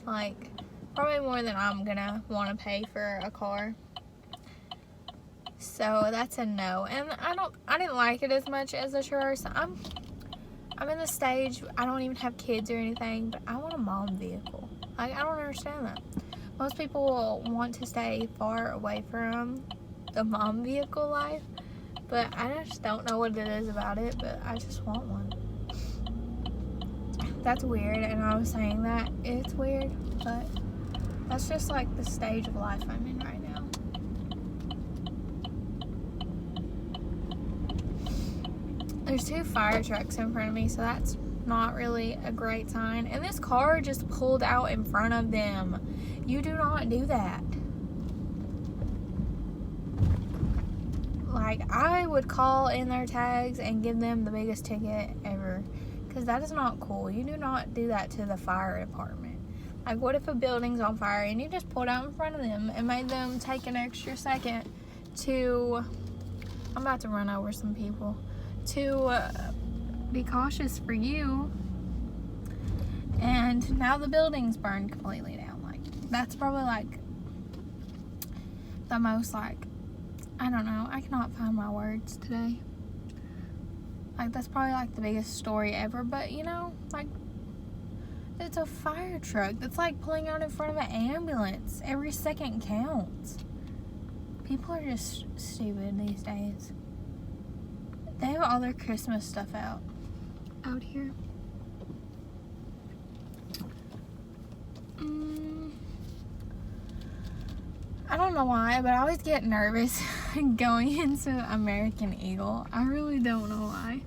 S1: Like, probably more than I'm gonna want to pay for a car. So that's a no. And I didn't like it as much as the Traverse. I'm in the stage, I don't even have kids or anything, but I want a mom vehicle. Like, I don't understand that. Most people want to stay far away from the mom vehicle life, but I just don't know what it is about it, but I just want one. That's weird, and I was saying that it's weird, but that's just like the stage of life I'm in right now. There's 2 fire trucks in front of me, so that's not really a great sign. And this car just pulled out in front of them. You do not do that. Like, I would call in their tags and give them the biggest ticket ever, because that is not cool. You do not do that to the fire department. Like, what if a building's on fire and you just pulled out in front of them and made them take an extra second to, I'm about to run over some people, to be cautious for you, and now the building's burned completely down. Like, that's probably like the most, like, I don't know, I cannot find my words today. Like, that's probably like the biggest story ever. But you know, like, it's a fire truck that's like pulling out in front of an ambulance. Every second counts. People are just stupid these days. They have all their Christmas stuff out here. I don't know why, but I always get nervous going into American Eagle. I really don't know why.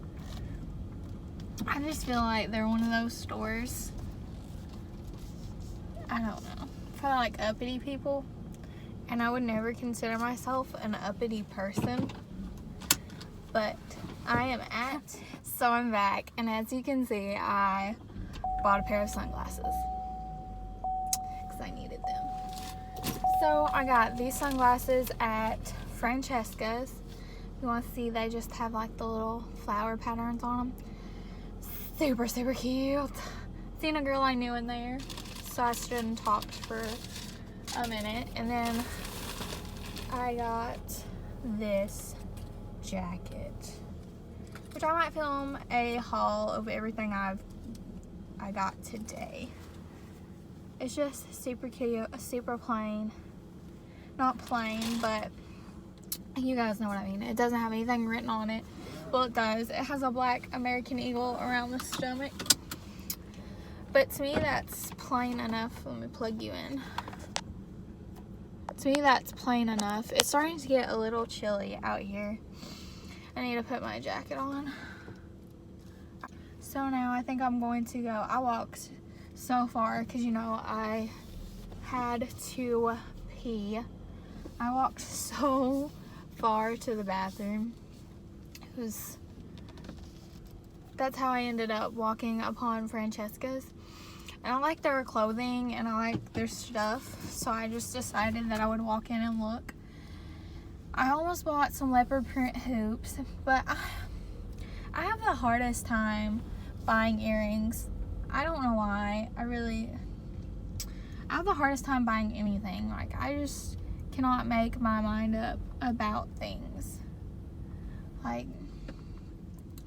S1: I just feel like they're one of those stores, I don't know, for like uppity people. And I would never consider myself an uppity person, but I am at. So I'm back, and as you can see, I bought a pair of sunglasses because I needed them. So I got these sunglasses at Francesca's. If you want to see, they just have like the little flower patterns on them. Super, super cute. Seen a girl I knew in there, so I stood and talked for a minute. And then I got this jacket, which I might film a haul of everything I got today. It's just super cute, super plain. Not plain, but you guys know what I mean. It doesn't have anything written on it. Well, it does. It has a black American Eagle around the stomach. But to me, that's plain enough. Let me plug you in. To me, that's plain enough. It's starting to get a little chilly out here. I need to put my jacket on. So now I think I'm going to go. I walked so far because, you know, I had to pee. I walked so far to the bathroom. That's how I ended up walking upon Francesca's. And I like their clothing and I like their stuff, so I just decided that I would walk in and look. I almost bought some leopard print hoops, but I have the hardest time buying earrings. I don't know why. I have the hardest time buying anything. Like, I just cannot make my mind up about things. Like,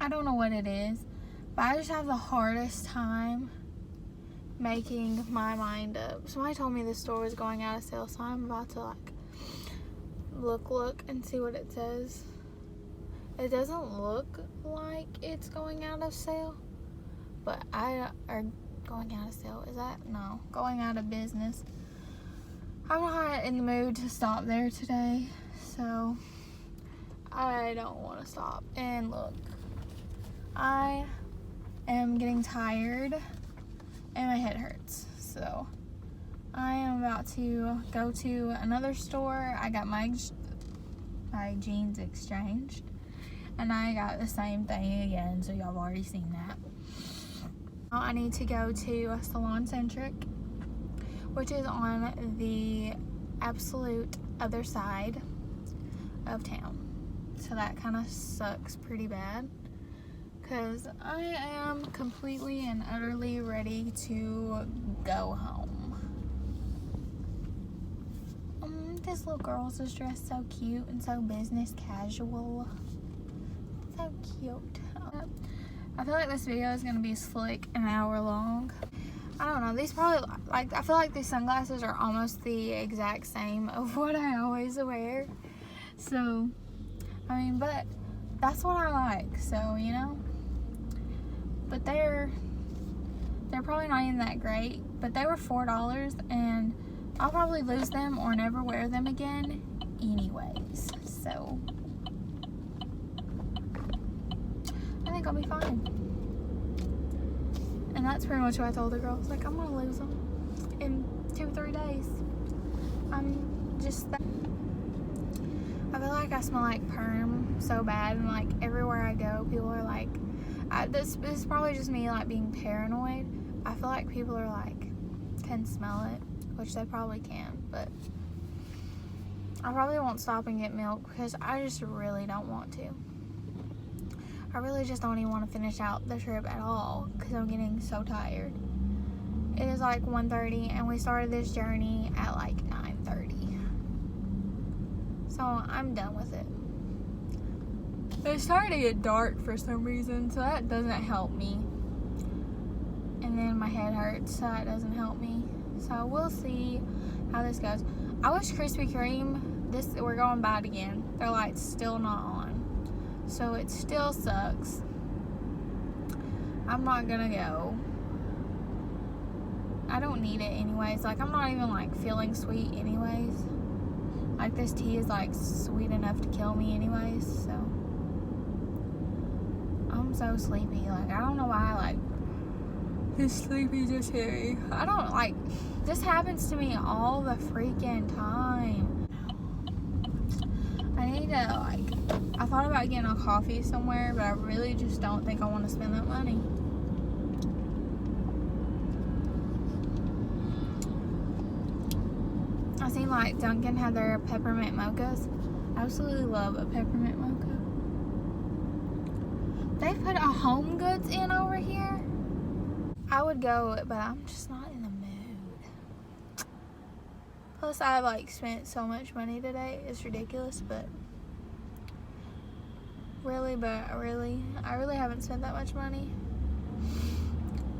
S1: I don't know what it is, but I just have the hardest time making my mind up. Somebody told me this store was going out of sale, so I'm about to like look and see what it says. It doesn't look like it's going out of sale, but or going out of sale, is that? No, going out of business. I'm not in the mood to stop there today, so I don't want to stop and look. I am getting tired and my head hurts, so I am about to go to another store. I got my jeans exchanged, and I got the same thing again, so y'all have already seen that. Now I need to go to Salon Centric, which is on the absolute other side of town, so that kind of sucks pretty bad, because I am completely and utterly ready to go home. This little girl's just dressed so cute and so business casual. So cute. I feel like this video is going to be slick an hour long. I don't know. These probably, like, I feel like these sunglasses are almost the exact same of what I always wear. So, I mean, but that's what I like. So, you know. But they're probably not even that great. But they were $4, and I'll probably lose them or never wear them again anyways. So, I think I'll be fine. And that's pretty much what I told the girls. Like, I'm gonna lose them in 2 or 3 days. I'm just I feel like I smell like perm so bad, and like everywhere I go, people are like, this is probably just me like being paranoid. I feel like people are like, can smell it, which they probably can, but I probably won't stop and get milk because I just really don't want to. I really just don't even want to finish out the trip at all because I'm getting so tired. It is like 1:30 and we started this journey at like 9:30. So I'm done with it. It's starting to get dark for some reason, so that doesn't help me. And then my head hurts, so that doesn't help me. So we'll see how this goes. I wish Krispy Kreme we're going bad again. Their light's still not on. So it still sucks. I'm not gonna go. I don't need it anyways. Like, I'm not even, like, feeling sweet anyways. Like, this tea is, like, sweet enough to kill me anyways, so. I'm so sleepy. Like, I don't know why, like, this sleepy just hit me. I don't, like, this happens to me all the freaking time. I need to, like, I thought about getting a coffee somewhere, but I really just don't think I want to spend that money. I seen, like, Dunkin' had their peppermint mochas. I absolutely love a peppermint mocha. They put a Home Goods in over here. I would go, but I'm just not in the mood. Plus, I've, like, spent so much money today. It's ridiculous, but I really haven't spent that much money.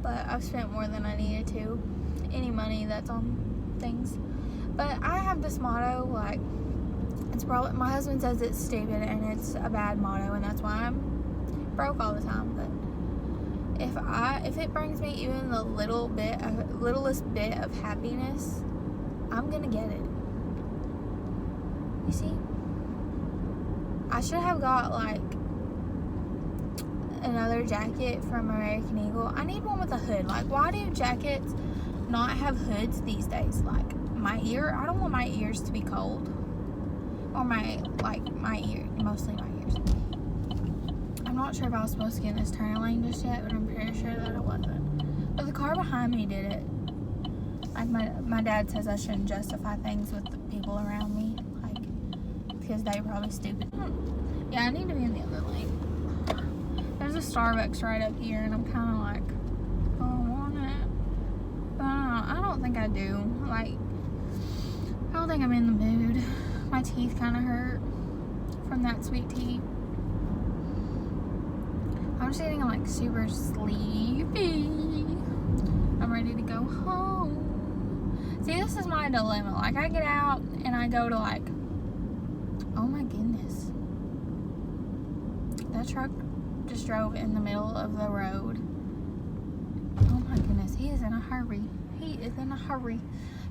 S1: But I've spent more than I needed to. Any money that's on things. But I have this motto, like, it's probably, my husband says it's stupid and it's a bad motto, and that's why I'm broke all the time. But if it brings me even the littlest bit of happiness, I'm gonna get it. You see? I should have got, like, another jacket from American Eagle. I need one with a hood. Like, why do jackets not have hoods these days? Like, I don't want my ears to be cold. Or mostly my ears. I'm not sure if I was supposed to get in this turn lane just yet, but I'm pretty sure that it wasn't. But the car behind me did it. Like, my dad says I shouldn't justify things with the people around me, like, because they're probably stupid. Yeah, I need to be in the other lane. There's a Starbucks right up here, and I'm kind of like, oh, I want it. But I don't think I do. Like, I don't think I'm in the mood. My teeth kind of hurt from that sweet tea. I'm just getting, like, super sleepy. I'm ready to go home. See, this is my dilemma. Like, I get out and I go to, like, oh my goodness. That truck just drove in the middle of the road. Oh my goodness, he is in a hurry. He is in a hurry.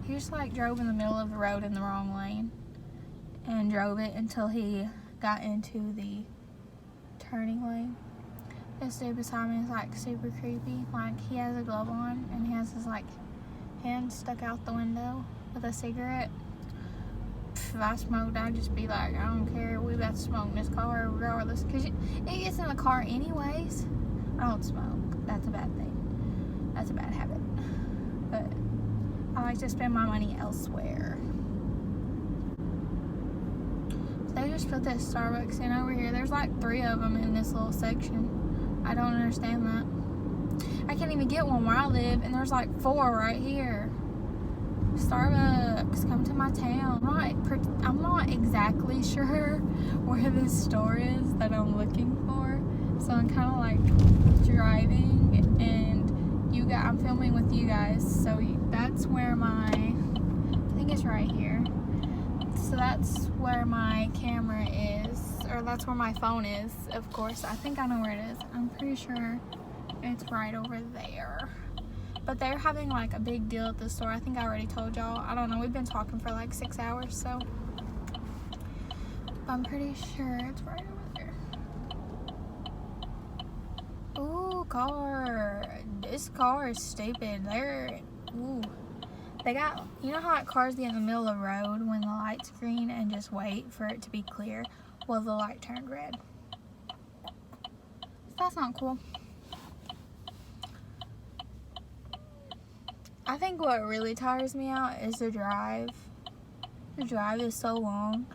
S1: He just, like, drove in the middle of the road in the wrong lane and drove it until he got into the turning lane. This dude beside me is, like, super creepy. Like, he has a glove on and he has his, like, hand stuck out the window with a cigarette. If I smoked, I'd just be like, I don't care, we about to smoke in this car regardless. Because it gets in the car anyways. I don't smoke. That's a bad thing. That's a bad habit. But I like to spend my money elsewhere. So they just put this Starbucks in over here. There's like 3 of them in this little section. I don't understand that. I can't even get one where I live, and there's like 4 right here. Starbucks, come to my town. I'm not exactly sure where this store is that I'm looking for, so I'm kind of like driving, and I'm filming with you guys, so that's where I think it's right here. So that's where my camera is, or that's where my phone is, of course. I think I know where it is. I'm pretty sure it's right over there. But they're having, like, a big deal at the store. I think I already told y'all. I don't know. We've been talking for, like, 6 hours, so. I'm pretty sure it's right over there. Ooh, car. This car is stupid. They got, you know how, like, cars get in the middle of the road when the light's green and just wait for it to be clear? Well, the light turned red. So that's not cool. I think what really tires me out is the drive. The drive is so long.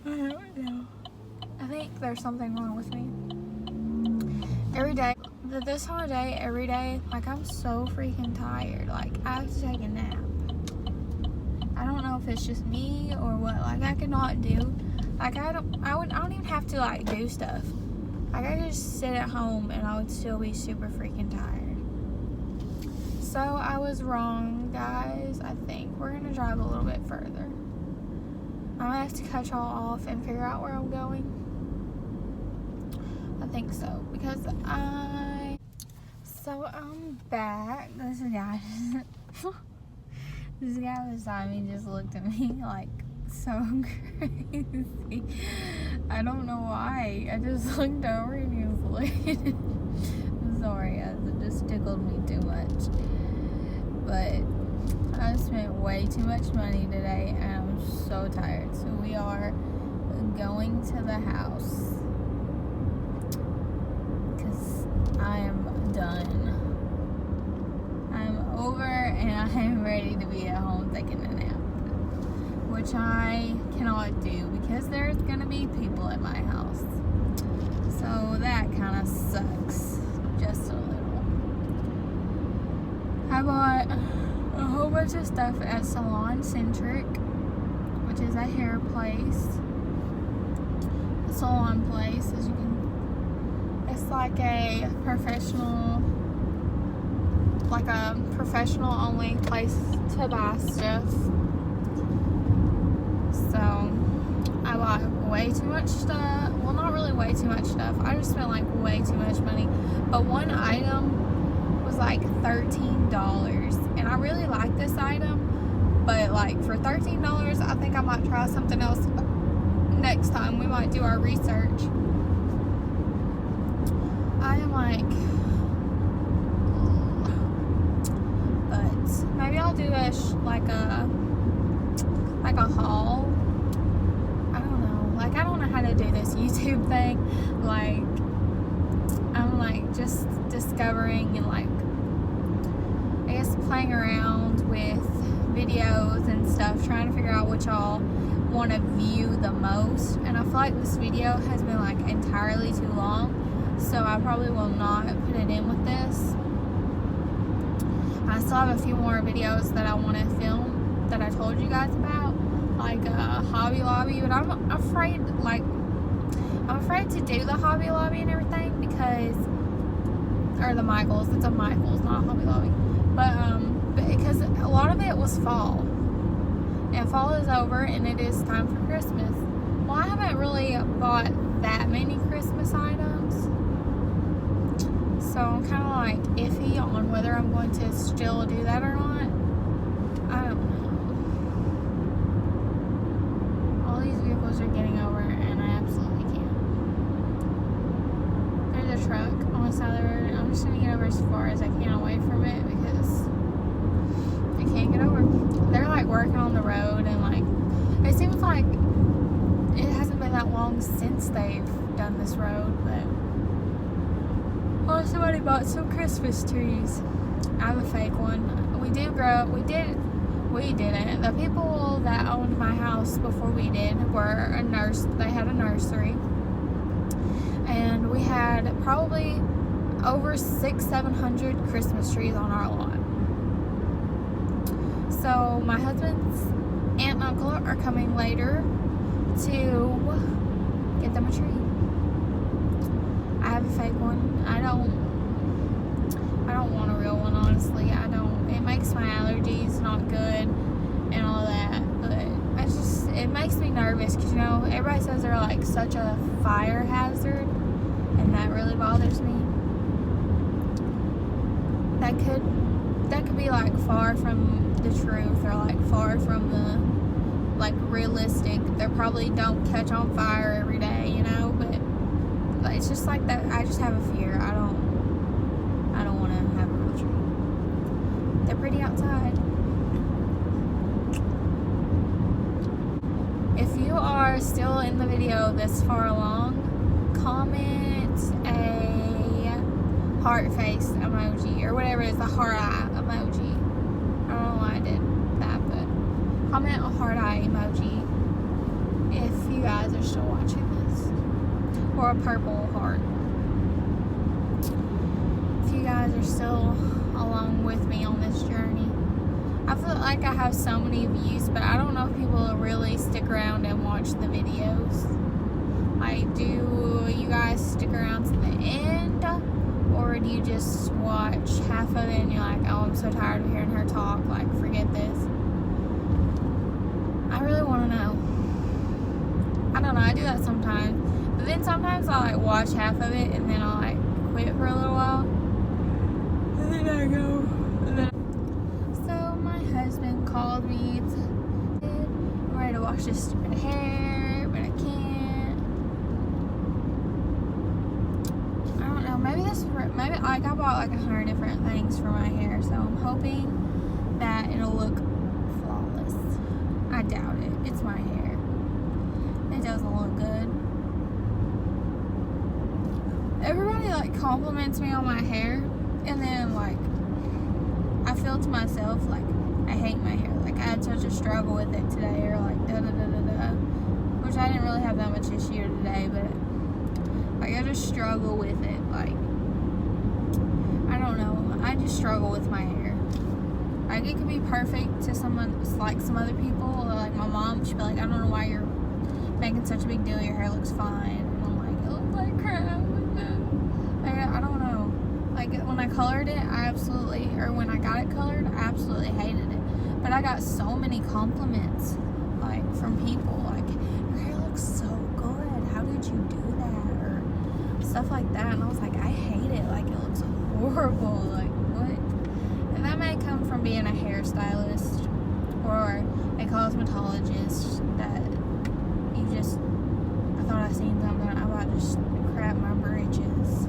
S1: I don't know. I think there's something wrong with me. Every day, this time of day, every day, like, I'm so freaking tired. Like, I have to take a nap. I don't know if it's just me or what. Like, I could not do. Like, I don't even have to, like, do stuff. Like, I could just sit at home and I would still be super freaking tired. So I was wrong, guys. I think we're gonna drive a little bit further. gonna have to cut y'all off and figure out where I'm going. I think so, because so I'm back. This guy beside me just looked at me like so crazy. I don't know why. I just looked over and he was looking. I'm sorry, it just tickled me too much. But I spent way too much money today and I'm so tired. So we are going to the house because I am done. I'm over and I'm ready to be at home taking a nap, which I cannot do because there's gonna be people at my house. So that kind of sucks just a little. I bought a whole bunch of stuff at Salon Centric, which is a hair place, a salon place, as you can. It's like a professional only place to buy stuff. So I bought way too much stuff. Well, not really way too much stuff. I just spent like way too much money. But one item was like $13, and I really like this item. But like for $13, I think I might try something else next time. We might do our research. I am like, but maybe I'll do a haul. I don't know. Like, I don't know how to do this YouTube thing. Like, I'm like just discovering and like, I guess playing around with videos and stuff, trying to figure out what y'all want to view the most. And I feel like this video has been like entirely too long, so I probably will not put it in with this. I still have a few more videos that I want to film that I told you guys about, like Hobby Lobby, but I'm afraid to do the Hobby Lobby and everything because, or the Michaels, it's a Michaels, not a Hobby Lobby, but because a lot of it was fall, and fall is over and it is time for Christmas. Well, I haven't really bought that many Christmas items, so I'm kind of like iffy on whether I'm going to still do that or not. I don't know. All these vehicles are getting over and I absolutely can't. There's a truck on the side of the road. I'm just going to get over as far as I can away from it because I can't get over. They're like working on the road, and like it seems like it hasn't been that long since they've done this road, but oh, somebody bought some Christmas trees. I have a fake one. We didn't. The people that owned my house before we did were they had a nursery, and we had probably over 600-700 Christmas trees on our lot. So my husband's aunt and uncle are coming later to get them a tree. I have a fake one. I don't want a real one, honestly. It makes my allergies not good and all that, but it makes me nervous because, you know, everybody says they're like such a fire hazard, and that really bothers me. That could be like far from the truth, or like far from the like realistic. They probably don't catch on fire every day, you know, but it's just like that. I just have a fear. I don't want to have a real tree. They're pretty outside. If you are still in the video this far along, comment a heart face emoji or whatever it is, the heart eye emoji. I don't know why I did that, but comment a heart eye emoji if you guys are still watching this, or a purple heart if you guys are still along with me on this journey. I feel like I have so many views, but I don't know if people will really stick around and watch the videos. Like, do you guys stick around to the end, or do you just watch half of it and you're like, oh, I'm so tired of hearing her talk, like, forget this? I really want to know. I don't know, I do that sometimes. But then sometimes I'll like watch half of it and then I'll like quit for a little while. And then I go. So my husband called me. I'm ready to wash this stupid hair, but I can't. I don't know, maybe like I bought like 100 different things for my hair, so I'm hoping that it'll look flawless. I doubt it. It's my hair. It doesn't look good. Everybody like compliments me on my hair, and then like I feel to myself like I hate my hair. Like I had such a struggle with it today, or like da da da da da. Which I didn't really have that much issue today, but like I just struggle with it. Like I don't know. I just struggle with my hair. Like it could be perfect to someone, like some other people, or like my mom. She'd be like, I don't know why you're making such a big deal. Your hair looks fine. And I'm like, it looks like crap. Like, I don't know. Like when I colored it, when I got it colored, I absolutely hated it. But I got so many compliments, like from people, like your hair looks so good. How did you do that? Or stuff like that. And I was like, I hate it. Like it looks horrible. Like what? And that may come from being a hairstylist or a cosmetologist that you just, I thought I seen something, I'm about to just crap my britches.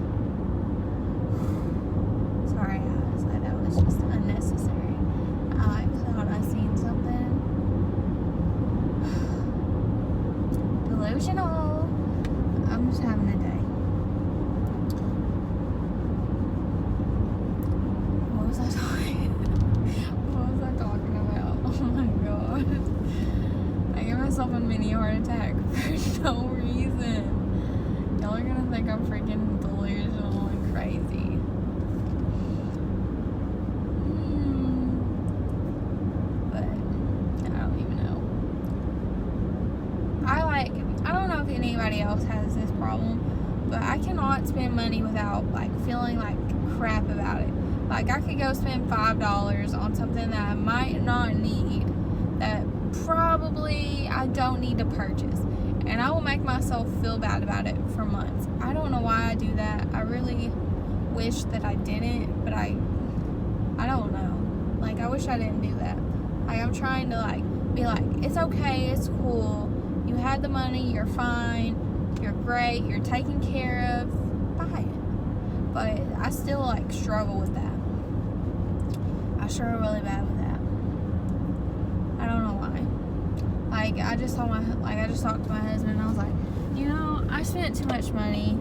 S1: Sorry guys, like that was just unnecessary. I thought I seen something. Delusional. I'm just having a day. What was I talking about? Oh my god. I gave myself a mini heart attack for no reason. Y'all are gonna think I'm freaking delusional and crazy. But I don't even know. I don't know if anybody else has this problem, but I cannot spend money without like feeling like crap about it. Like I could go spend $5 on something that I might not need, that probably I don't need to purchase, and I will make myself feel bad about it for months. I don't know why I do that. I really wish that I didn't, but I don't know. Like I wish I didn't do that. Like I'm trying to like be like, it's okay, it's cool. You had the money, you're fine, you're great, you're taken care of. Buy it. But I still like struggle with that. I struggle really bad with that. I don't know why. Like I just talked to my husband and I was like, you know, I spent too much money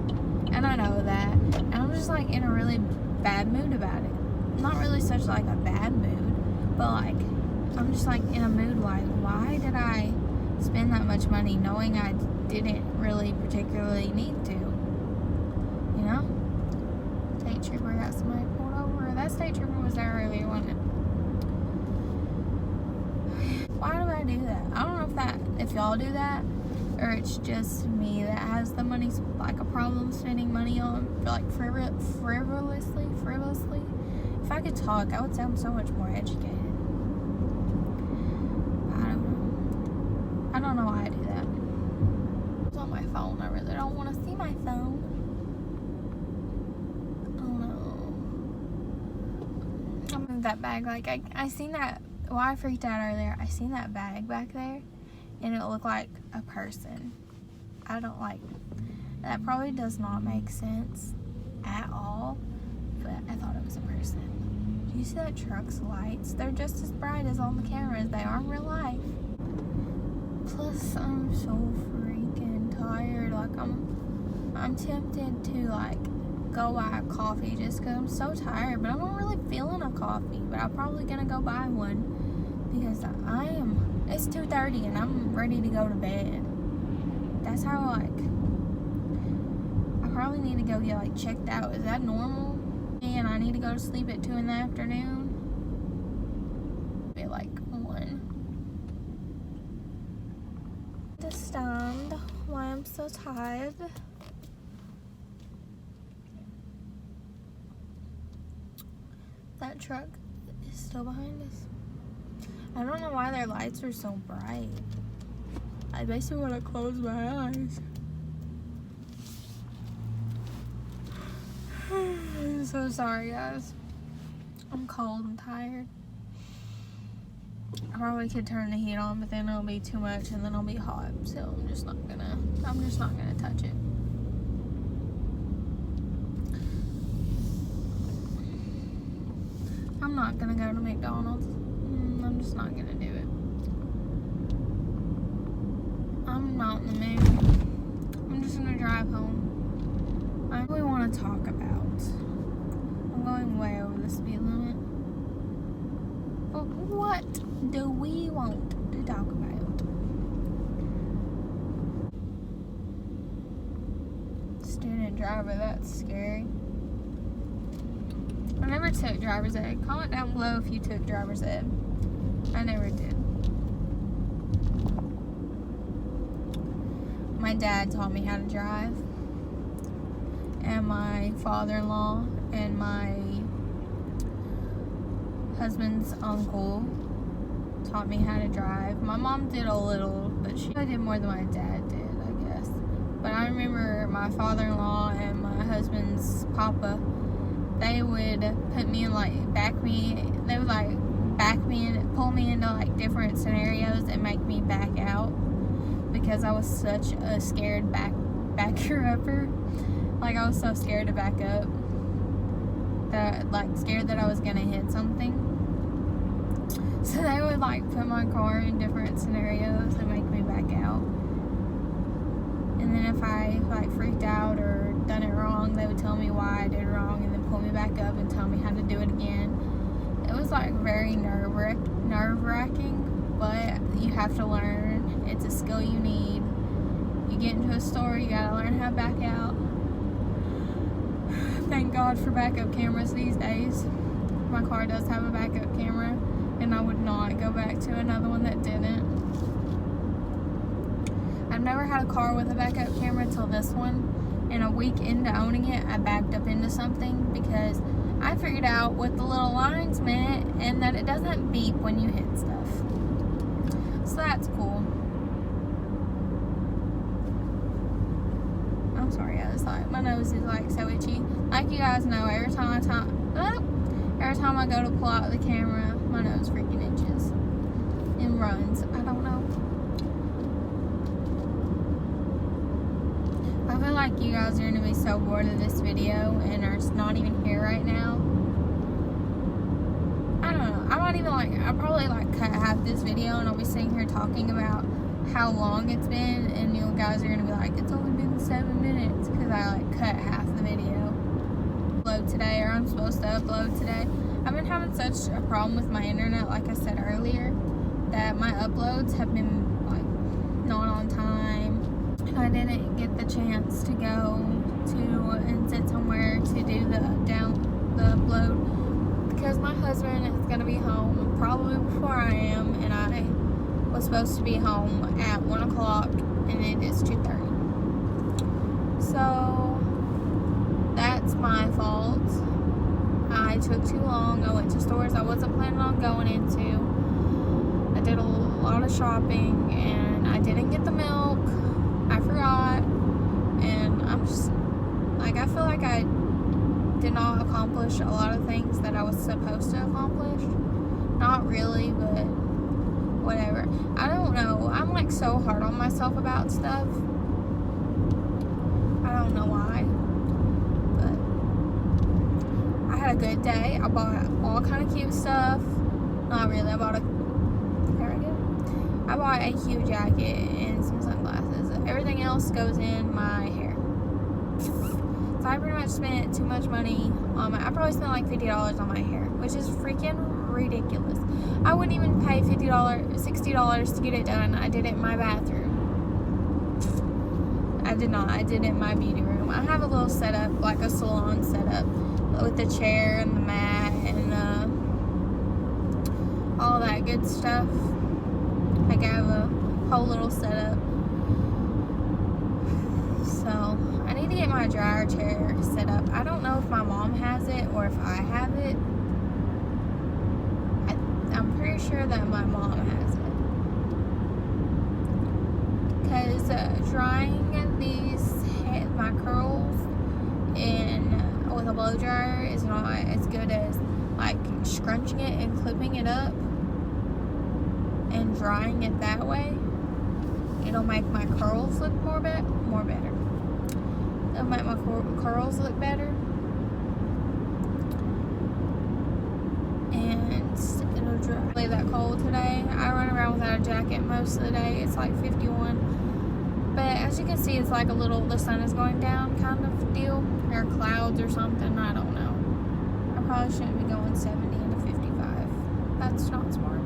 S1: and I know that, and I'm just like in a really bad mood about it. Not really such like a bad mood, but like I'm just like in a mood like, why did I spend that much money knowing I didn't really particularly need to? You know? State trooper got somebody pulled over. That state trooper was there earlier, wasn't it? Why do I do that? I don't know if y'all do that, or it's just me that has the money, like a problem spending money on, like frivolously. If I could talk, I would sound so much more educated. I don't know why I do that. It's on my phone. I really don't want to see my phone. I moved that bag. Like I seen that. Well, I freaked out earlier. I seen that bag back there, and it looked like a person. I don't like. That probably does not make sense at all, but I thought it was a person. Do you see that truck's lights? They're just as bright as on the cameras. They are in real life. Plus, I'm so freaking tired. Like I'm tempted to like go buy a coffee just because I'm so tired, but I'm not really feeling a coffee. But I'm probably gonna go buy one because it's 2:30 and I'm ready to go to bed. That's how I probably need to go get like checked out. Is that normal? And I need to go to sleep at 2 in the afternoon. Be like 1. To stand why I'm so tired. That truck is still behind us. I don't know why their lights are so bright. I basically want to close my eyes. I'm so sorry, guys. I'm cold and tired. I probably could turn the heat on, but then it'll be too much and then it'll be hot. So I'm just not gonna touch it. I'm not gonna go to McDonald's. I'm just not gonna do it. I'm not in the mood. I'm just gonna drive home. I really want to talk about. I'm going way over the speed limit. But what do we want to talk about? Student driver, that's scary. I never took driver's ed. Comment down below if you took driver's ed. I never did. My dad taught me how to drive. And my father-in-law and my husband's uncle taught me how to drive. My mom did a little, but she did more than my dad did, I guess. But I remember my father-in-law and my husband's papa, they would put me in, like, they would, like, back me and pull me into, like, different scenarios and make me back out because I was such a scared backer-upper. Like, I was so scared to back up, scared that I was gonna hit something. So they would, like, put my car in different scenarios and make me back out. And then if I, like, freaked out or done it wrong, they would tell me why I did it wrong and then pull me back up and tell me how to do it again. It was, like, very nerve-wracking, but you have to learn. It's a skill you need. You get into a store, you gotta learn how to back out. Thank God for backup cameras these days. My car does have a backup camera, and I would not go back to another one that didn't. I've never had a car with a backup camera till this one, and a week into owning it, I backed up into something because I figured out what the little lines meant and that it doesn't beep when you hit stuff. So that's cool. I'm sorry, guys. Like, my nose is, like, so itchy. Like you guys know, every time I go to pull out the camera, my nose freaking itches and runs. I don't know. I feel like you guys are gonna be so bored of this video and are not even here right now. I don't know. I might even I'll probably cut half this video and I'll be sitting here talking about how long it's been, and you guys are gonna be like, it's only been 7 minutes because I cut half the video. Upload today, or I'm supposed to upload today. I've been having such a problem with my internet, like I said earlier, that my uploads have been not on time. I didn't get the chance to go to and sit somewhere to do the upload because my husband is gonna be home probably before I am, and I was supposed to be home at 1 o'clock and it is 2:30. So that's my fault. I took too long. I went to stores I wasn't planning on going into. I did a lot of shopping and I didn't get the milk. I forgot. And I'm just I feel like I did not accomplish a lot of things that I was supposed to accomplish. Not really, but whatever. I don't know. I'm so hard on myself about stuff. I don't know why. But I had a good day. I bought all kind of cute stuff. Not really. I bought a cute jacket and some sunglasses. Everything else goes in my hair. So I pretty much spent too much money on I probably spent like $50 on my hair, which is freaking ridiculous. I wouldn't even pay $60 to get it done. I did it in my bathroom. I did not. I did it in my beauty room. I have a little setup, like a salon setup, with the chair and the mat and all that good stuff. Like I have a whole little setup. So I need to get my dryer chair set up. I don't know if my mom has it or if I have it. I'm pretty sure that my mom has because drying my curls with a blow dryer is not as good as like scrunching it and clipping it up and drying it that way. It'll make my curls look better. It'll make my curls look better. And it'll dry. Really that cold today. I run around without a jacket most of the day. It's like 51. But as you can see, it's like the sun is going down kind of deal. Or clouds or something. I don't know. I probably shouldn't be going 70 into 55. That's not smart.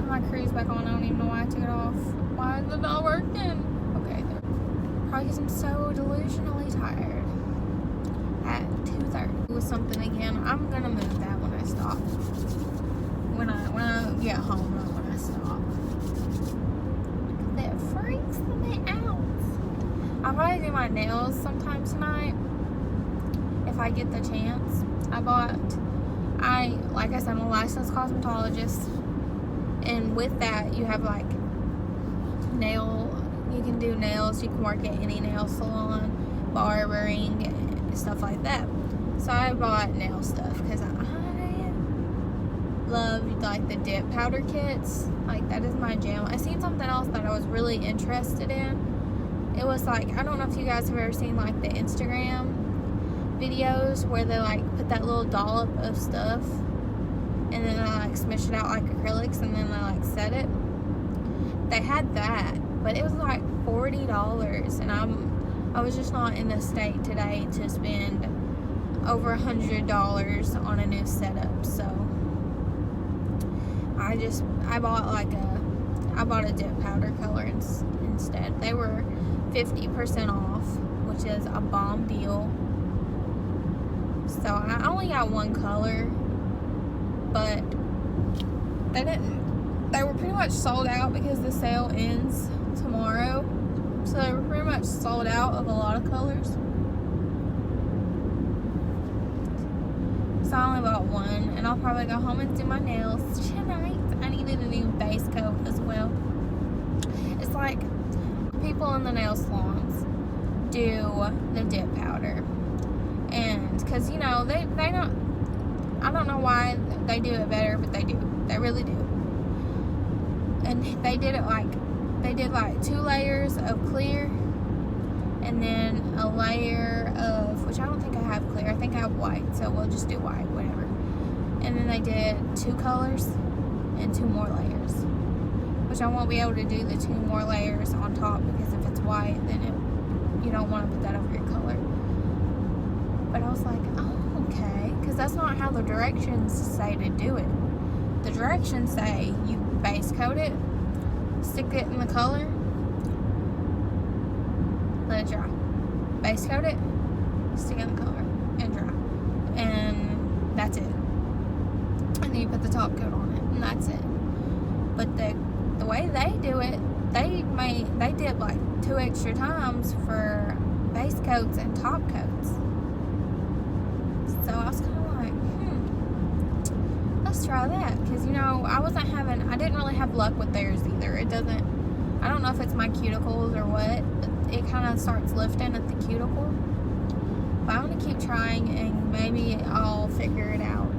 S1: My crew's back on. I don't even know why I took it off. Why is it not working? Okay, there. Probably because I'm so delusionally tired. At 2:30 with something again. I'm gonna move that when I stop. When I get home, not when I stop. That freaks me out. I'll probably do my nails sometime tonight if I get the chance. Like I said, I'm a licensed cosmetologist. And with that, you have like you can do nails, you can work at any nail salon, barbering, stuff like that. So I bought nail stuff because I love like the dip powder kits. Like that is my jam. I seen something else that I was really interested in. It was like, I don't know if you guys have ever seen like the Instagram videos where they like put that little dollop of stuff and then they like smush it out like acrylics and then they like set it. They had that, but it was like $40 and I was just not in the state today to spend over $100 on a new setup. So I bought a dip powder color instead. They were 50% off, which is a bomb deal. So I only got one color, but they were pretty much sold out because the sale ends tomorrow. So they were pretty much sold out of a lot of colors. So I only bought one, and I'll probably go home and do my nails tonight. I needed a new base coat as well. It's like people in the nail salons do the dip powder, and because they don't, I don't know why they do it better, but they really do. And they did like 2 layers of clear and then a layer of, which I don't think I have clear, I think I have white, so we'll just do white, whatever. And then they did 2 colors and 2 more layers, which I won't be able to do the 2 more layers on top because if it's white, then you don't want to put that over your color. But I was like, oh, okay, because that's not how the directions say to do it. The directions say you base coat it, stick it in the color, let it dry. Base coat it, stick it in the color, and dry. And that's it. And then you put the top coat on it, and that's it. But the way they do it, they dip like 2 extra times for base coats and top coats. So I was kind of like, let's try that. Because, I didn't really have luck with theirs either. I don't know if it's my cuticles or what, but it kind of starts lifting at the cuticle. But I'm going to keep trying and maybe I'll figure it out.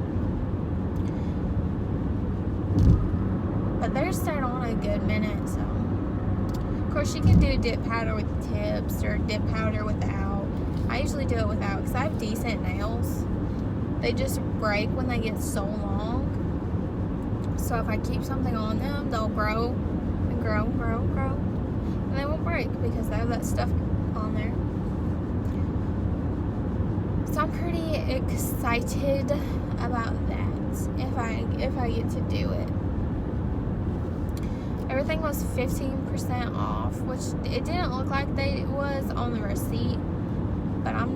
S1: But they're staying on a good minute, so. Of course, you can do dip powder with tips or dip powder without. I usually do it without because I have decent nails. They just break when they get so long. So if I keep something on them, they'll grow and grow and grow and grow. And they won't break because they have that stuff on there. So I'm pretty excited about that if I get to do it. Everything was 15% off, which it didn't look like it was on the receipt. But I'm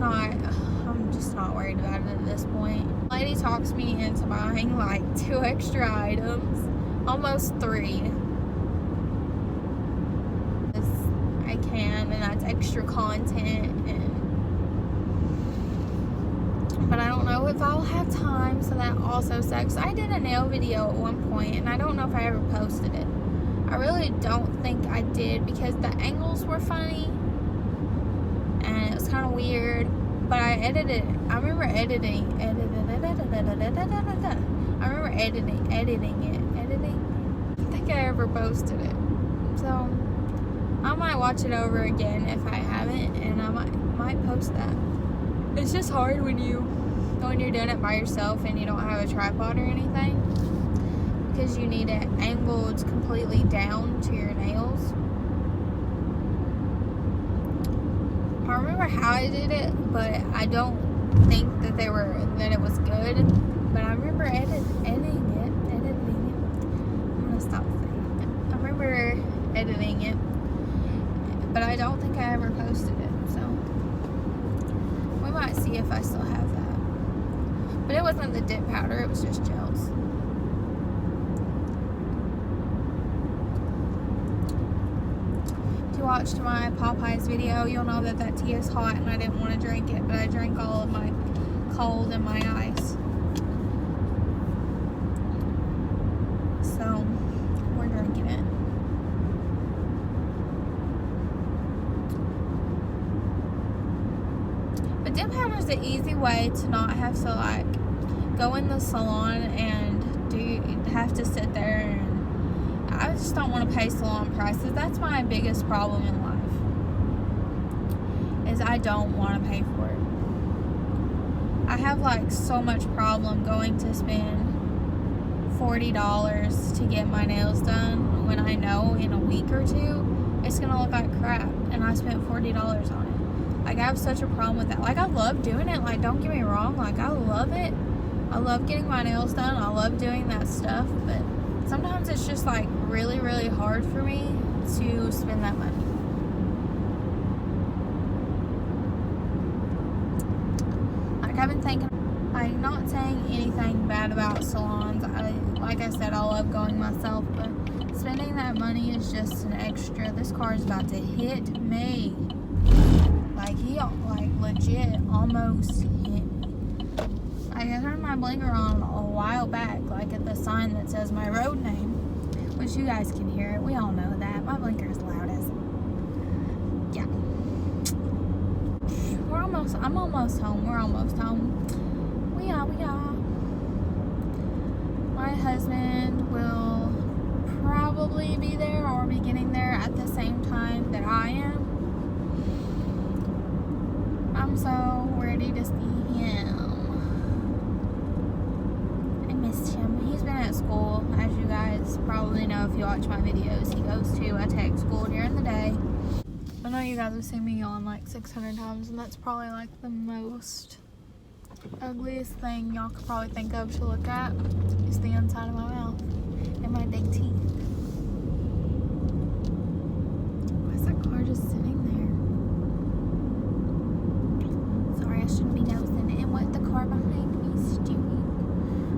S1: just not worried about it at this point. Lady talks me into buying like 2 extra items, almost 3. I can, and that's extra content. But I don't know if I'll have time, so that also sucks. I did a nail video at one point, and I don't know if I ever posted it. I really don't think I did because the angles were funny and it was kind of weird. But I edited it. I remember editing it. I don't think I ever posted it. So I might watch it over again if I haven't, and I might post that. It's just hard when you're doing it by yourself and you don't have a tripod or anything, because you need it angled completely down to your nails. I remember how I did it, but I don't think that it was good. But I remember editing it. I'm gonna stop saying it. I remember editing it, but I don't think I ever posted it. So we might see if I still have that. But it wasn't the dip powder; it was just gels. If you watched my Popeyes video, you'll know that tea is hot and I didn't want to drink it, but I drank all of my cold and my ice. So we're drinking it. But dip powder is the easy way to not have to like go in the salon and have to sit there, and I just don't want to pay salon prices. That's my biggest problem in life, is I don't want to pay for it. I have like so much problem going to spend $40 to get my nails done when I know in a week or two it's gonna look like crap, and I spent $40 on it. Like, I have such a problem with that. Like, I love doing it, like, don't get me wrong, like, I love it. I love getting my nails done. I love doing that stuff, but sometimes it's just like really, really hard for me to spend that money. Like, I've been thinking, I'm not saying anything bad about salons. Like I said, I love going myself, but spending that money is just an extra. This car is about to hit me. Like, he legit almost hit me. I turned my blinker on a while back, like at the sign that says my road name, which you guys can hear it. We all know that. My blinker is loud as... Yeah. I'm almost home. We're almost home. We are. My husband will probably be there or be getting there at the same time that I am. I'm so ready to see him. He's been at school, as you guys probably know if you watch my videos. He goes to a tech school during the day. I know you guys have seen me yawn like 600 times, and that's probably like the most ugliest thing y'all could probably think of to look at is the inside of my mouth and my big teeth. Why is that car just sitting there? Sorry, I shouldn't be nosing in what the car behind me is doing.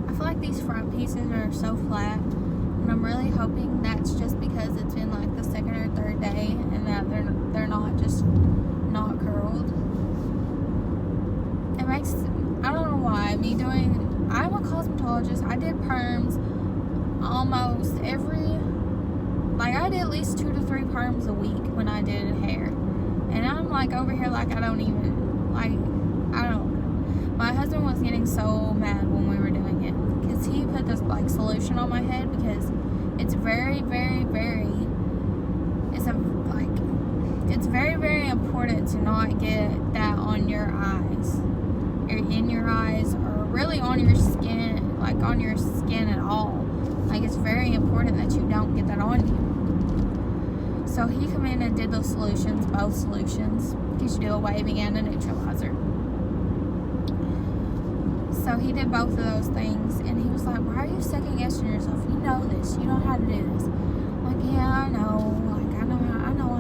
S1: I feel like these front pieces are so flat, and I'm really hoping that's just because it's been like the second or third day and that they're not just not curled. It makes, I don't know why, I'm a cosmetologist. I did perms almost I did at least 2 to 3 perms a week when I did hair, and I'm like over here like I don't know. My husband was getting so mad when we were doing it, because he put this like solution on my head, because it's very, very, very, it's very, very important to not get that on your eyes, or in your eyes, or really on your skin, like on your skin at all. Like, it's very important that you don't get that on you. So he came in and did those solutions, both solutions. You should do a waving and a neutralizer. So he did both of those things, and he was like, why are you second guessing yourself? You know this. You know how to do this. I'm like, yeah, I know. Like, I know.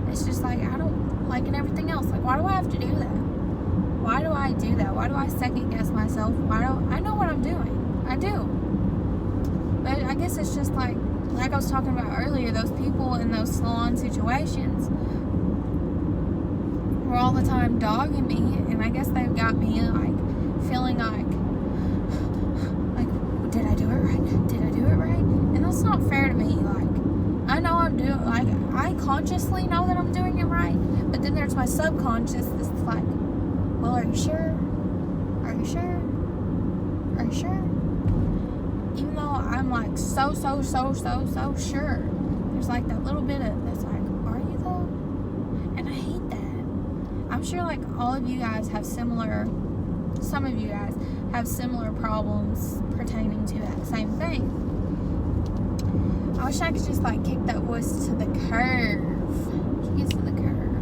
S1: But it's just like, I don't, like, and everything else. Like, why do I have to do that? Why do I do that? Why do I second guess myself? I know what I'm doing. I do. But I guess it's just like I was talking about earlier, those people in those salon situations were all the time dogging me, and I guess they've got me like feeling like did I do it right? And that's not fair to me. Like, consciously know that I'm doing it right, but then there's my subconscious that's like, well, are you sure? Are you sure? Are you sure? Even though I'm like so sure, there's like that little bit of that's like, are you though? And I hate that. I'm sure like all of you guys have some of you guys have similar problems pertaining to that same thing. I wish I could just like kick that voice to the curve. Kick it to the curve.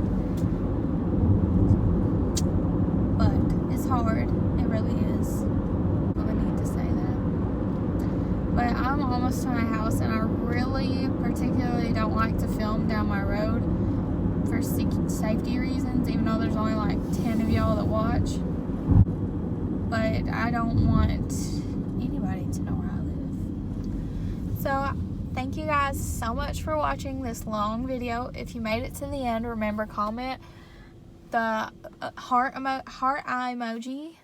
S1: But it's hard. It really is. I need to say that. But I'm almost to my house, and I really particularly don't like to film down my road for safety reasons, even though there's only like 10 of y'all that watch. But I don't want anybody to know where I live. So thank you guys so much for watching this long video. If you made it to the end, remember, comment the heart eye emoji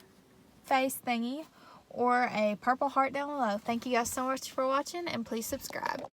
S1: face thingy or a purple heart down below. Thank you guys so much for watching, and please subscribe.